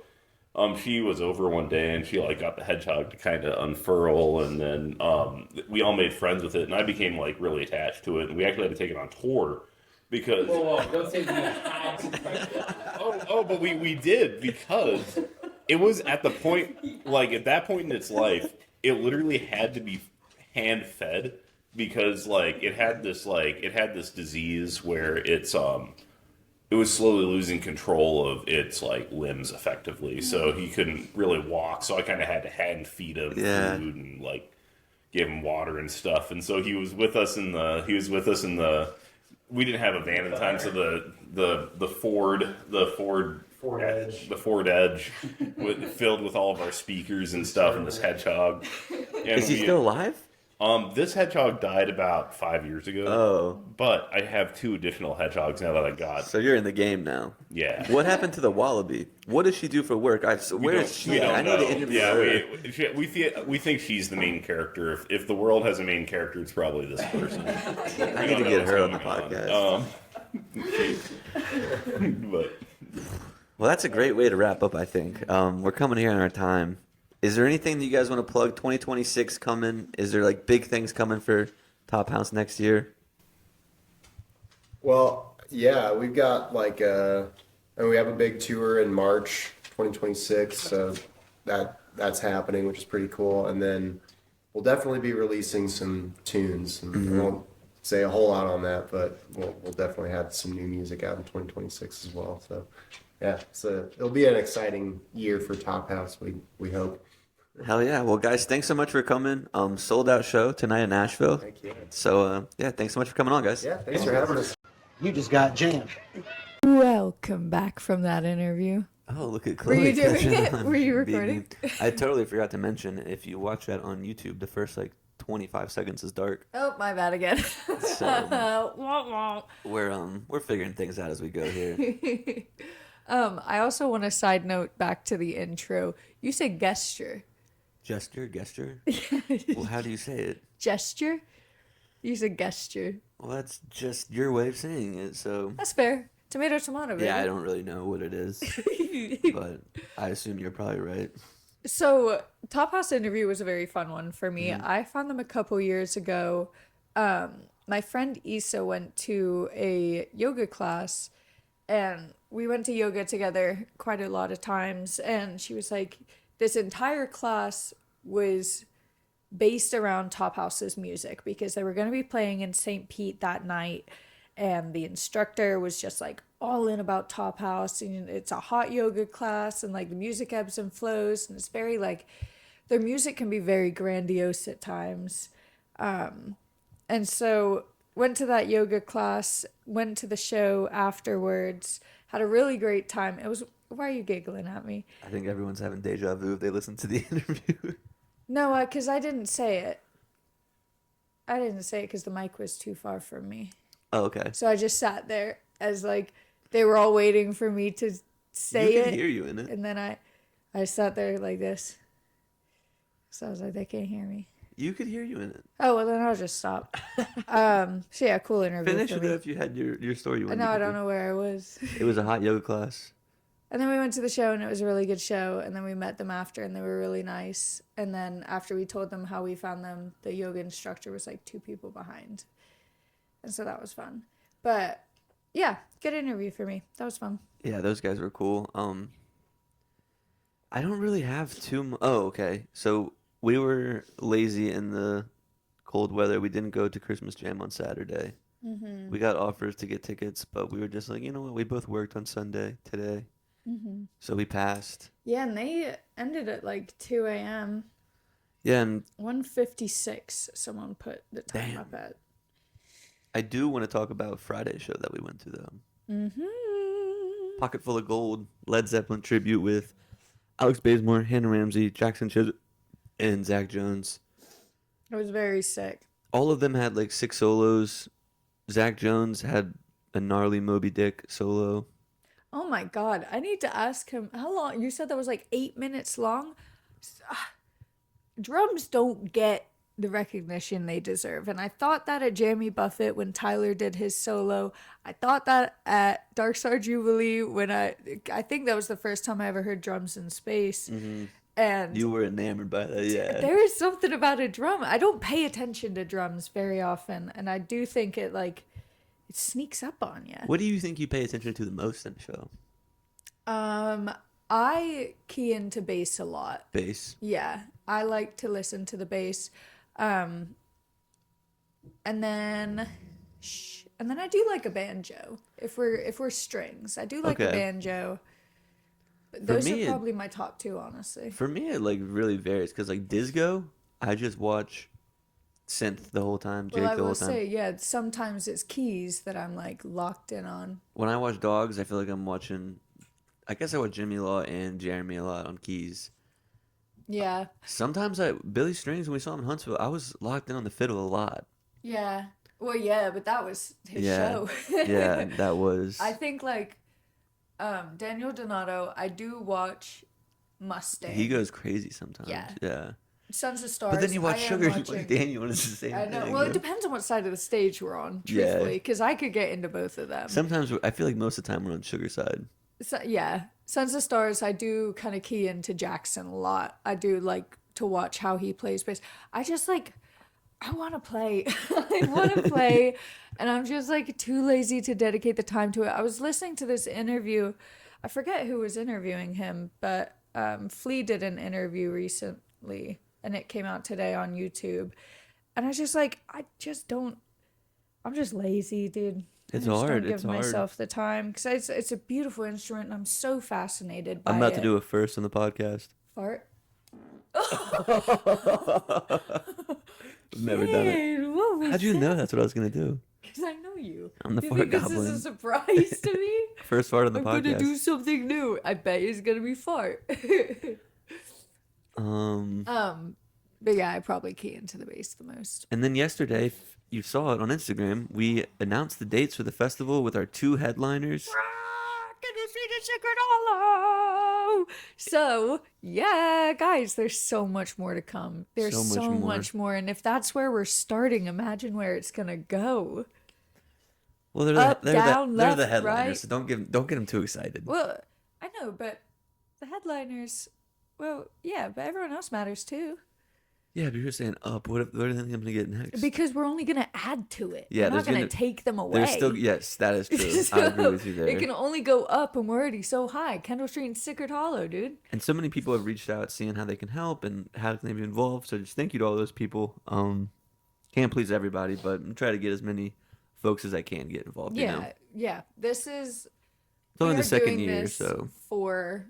she was over one day and she got the hedgehog to kind of unfurl, and then we all made friends with it, and I became really attached to it, and we actually had to take it on tour. Because Whoa, don't say that. but we did, because it was at the point, at that point in its life, it literally had to be hand fed, because it had this disease where it was slowly losing control of its limbs effectively, so he couldn't really walk. So I kind of had to hand feed him food and give him water and stuff. And so he was with us in the. We didn't have a van at the time, so the Ford Edge, filled with all of our speakers and stuff, and this hedgehog. And Is he still alive? This hedgehog died about 5 years ago. Oh. But I have 2 additional hedgehogs now that I got. So you're in the game now. Yeah. What happened to the wallaby? What does she do for work? Where is she? We don't I know know. the interview. Yeah, we think she's the main character. If the world has a main character, it's probably this person. I need to get her on the podcast. But Well, that's a great way to wrap up, I think. We're coming here on our time. Is there anything that you guys want to plug? 2026 coming? Is there big things coming for Tophouse next year? Well, yeah, we've got and we have a big tour in March 2026, so that's happening, which is pretty cool. And then we'll definitely be releasing some tunes. And I won't say a whole lot on that, but we'll definitely have some new music out in 2026 as well. So yeah, it'll be an exciting year for Tophouse, we hope. Hell yeah. Well, guys, thanks so much for coming. Sold out show tonight in Nashville. Thank you. So, yeah, thanks so much for coming on, guys. Yeah, thanks for having us. You just got jammed. Welcome back from that interview. Oh, look at Were Chloe. you doing catching it? on Were you being recording? mean. I totally forgot to mention, if you watch that on YouTube, the first 25 seconds is dark. Oh, my bad again. So Wah, we're figuring things out as we go here. wah. I also want to side note back to the intro. You said gesture. Gesture? Well, how do you say it? Gesture? You said gesture. Well, that's just your way of saying it, so... That's fair. Tomato, tomato, baby. Yeah, I don't really know what it is, but I assume you're probably right. So, Tophouse interview was a very fun one for me. I found them a couple years ago. My friend Issa went to a yoga class, and we went to yoga together quite a lot of times. And she was like, this entire class was based around Tophouse's music because they were going to be playing in St. Pete that night. And the instructor was just like all in about Tophouse, and it's a hot yoga class, and like the music ebbs and flows, and it's very like their music can be very grandiose at times. And so went to that yoga class, went to the show afterwards, had a really great time. It was, why are you giggling at me? I think everyone's having deja vu if they listen to the interview. No, because I didn't say it. I didn't say it because the mic was too far from me. Oh, okay. So I just sat there as like they were all waiting for me to say You it. can hear you in it. And then I sat there like this. So I was like, they can't hear me. You could hear you in it. Oh, well, then I'll just stop. So yeah, cool interview. Finish for it me. if you had your story you wanted No, to I get don't to. know where I was. It was a hot yoga class. And then we went to the show, and it was a really good show. And then we met them after, and they were really nice. And then after we told them how we found them, the yoga instructor was like 2 people behind. And so that was fun. But yeah, good interview for me. That was fun. Yeah, those guys were cool. I don't really have oh, okay. So we were lazy in the cold weather. We didn't go to Christmas Jam on Saturday. Mm-hmm. We got offers to get tickets, but we were just like, you know what? We both worked on Sunday today. Mm-hmm. So we passed. Yeah, and they ended at like 2 a.m. Yeah, and 1:56, someone put the time Damn. up at. I do want to talk about Friday's show that we went to, though. Mm-hmm. Pocket Full of Gold, Led Zeppelin tribute with Alex Bazemore, Hannah Ramsey, Jackson Chisholm, and Zach Jones. It was very sick. All of them had like 6 solos. Zach Jones had a gnarly Moby Dick solo. Oh my God. I need to ask him how long. You said that was like 8 minutes long. Drums don't get the recognition they deserve. And I thought that at Jamie Buffett when Tyler did his solo. I thought that at Dark Star Jubilee when I think that was the first time I ever heard drums in space. Mm-hmm. And You were enamored by that, yeah. there is something about a drum. I don't pay attention to drums very often. And I do think it sneaks up on you. What do you think you pay attention to the most in the show? I key into bass a lot. Bass. Yeah, I like to listen to the bass. And then I do like a banjo. If we're strings, I do like a Okay. banjo. But those me, are probably my top 2, honestly. For me, it like really varies because like Disco, I just watch synth the whole time, Jake Well, I the whole will time. say, yeah, sometimes it's keys that I'm like locked in on. When I watch Dogs, I feel like I'm watching. I guess I watch Jimmy Law and Jeremy a lot on keys. Yeah, Sometimes Billy Strings when we saw him in Huntsville, I was locked in on the fiddle a lot. yeah. Well, yeah, but that was his show. Yeah, that was. I think like Daniel Donato, I do watch Mustang. He goes crazy sometimes. Yeah. Yeah. Sons of Stars. But then you watch I am Sugar, you watching- watch Daniel, and it's the same I know. thing. Well, yeah. it depends on what side of the stage we're on, Yeah. truthfully, because I could get into both of them. Sometimes I feel like most of the time we're on Sugar side. So, yeah, Sons of Stars. I do kind of key into Jackson a lot. I do like to watch how he plays bass. I just like. I want to play. I want to play, and I'm just like too lazy to dedicate the time to it. I was listening to this interview. I forget who was interviewing him, but Flea did an interview recently, and it came out today on YouTube. And I was just like, I'm just lazy, dude. It's I just hard, Don't give it's hard. myself the time because it's a beautiful instrument, and I'm so fascinated by I'm about it. to do a first on the podcast. Fart. I've never done it. Dude, what was How'd you know that's what I was going to do? Because I know you. I'm the You fart think this goblin. is a surprise to me? First fart on the I'm podcast. gonna do something new. I bet it's gonna be fart. But yeah, I probably key into the bass the most. And then yesterday, if you saw it on Instagram, we announced the dates for the festival with our 2 headliners. Can you see the secret hollow? So, yeah, guys, there's so much more to come. There's so much more. And if that's where we're starting, imagine where it's going to go. Well, they're Up, the down, left, headliners, right. so don't get them too excited. Well, I know, but the headliners, well, yeah, but everyone else matters too. Yeah, but you're saying up. What are they going to get next? Because we're only going to add to it. Yeah, we're not going to take them away. There's still, yes, that is true. So, I agree with you there. it can only go up, and we're already so high. Kendall Street and Secret Hollow, dude. And so many people have reached out, seeing how they can help and how can they be involved. So just thank you to all those people. Can't please everybody, but I'm trying to get as many folks as I can get involved. Yeah, you know? yeah. This is. It's only we the are second doing year, this so for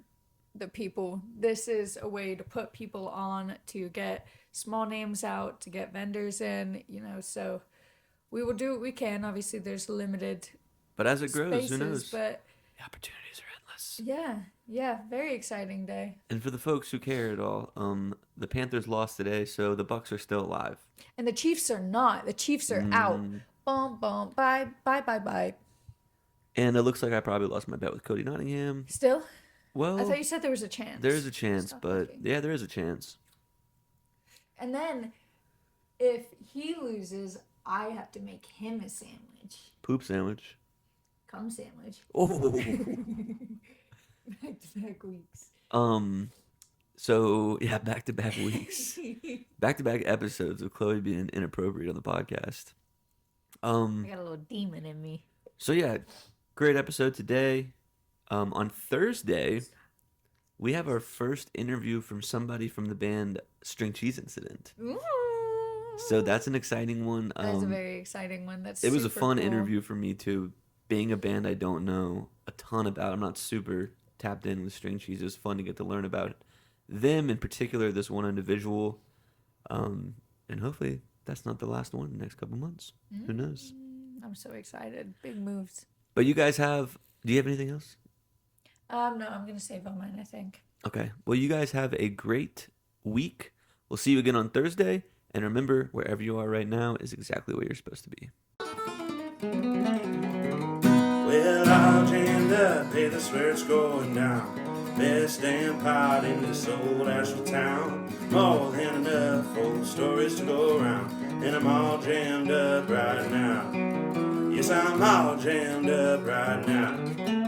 the people. This is a way to put people on, to get small names out, to get vendors in, you know, so we will do what we can. Obviously there's limited but as it grows, spaces, who knows? but The opportunities are endless. yeah, very exciting day. And for the folks who care at all, the Panthers lost today, so the Bucks are still alive. And the Chiefs are not. The Chiefs are out. Boom, boom, bye. And it looks like I probably lost my bet with Cody Nottingham. Still? Well, I thought you said there was a chance. there is a chance, Stop but looking. yeah, there is a chance. And then if he loses, I have to make him a sandwich. Poop sandwich. Cum sandwich. Oh. Back-to-back weeks. So yeah, back-to-back weeks, back-to-back episodes of Chloe being inappropriate on the podcast. I got a little demon in me. So yeah, great episode today. On Thursday, we have our first interview from somebody from the band String Cheese Incident. Ooh. So that's an exciting one. That's a very exciting one. That's It was a super fun cool. interview for me too. Being a band I don't know a ton about, I'm not super tapped in with String Cheese. It was fun to get to learn about them, in particular this one individual, and hopefully that's not the last one in the next couple months. Who knows? I'm so excited. Big moves. But you guys have. Do you have anything else? No, I'm gonna save on mine, I think. Okay. Well, you guys have a great week. We'll see you again on Thursday. And remember, wherever you are right now is exactly where you're supposed to be. Well, I'll jammed up, hey, that's where it's going down. Best damn pot in this old Nashville town. More than enough old stories to go around. And I'm all jammed up right now. Yes, I'm all jammed up right now.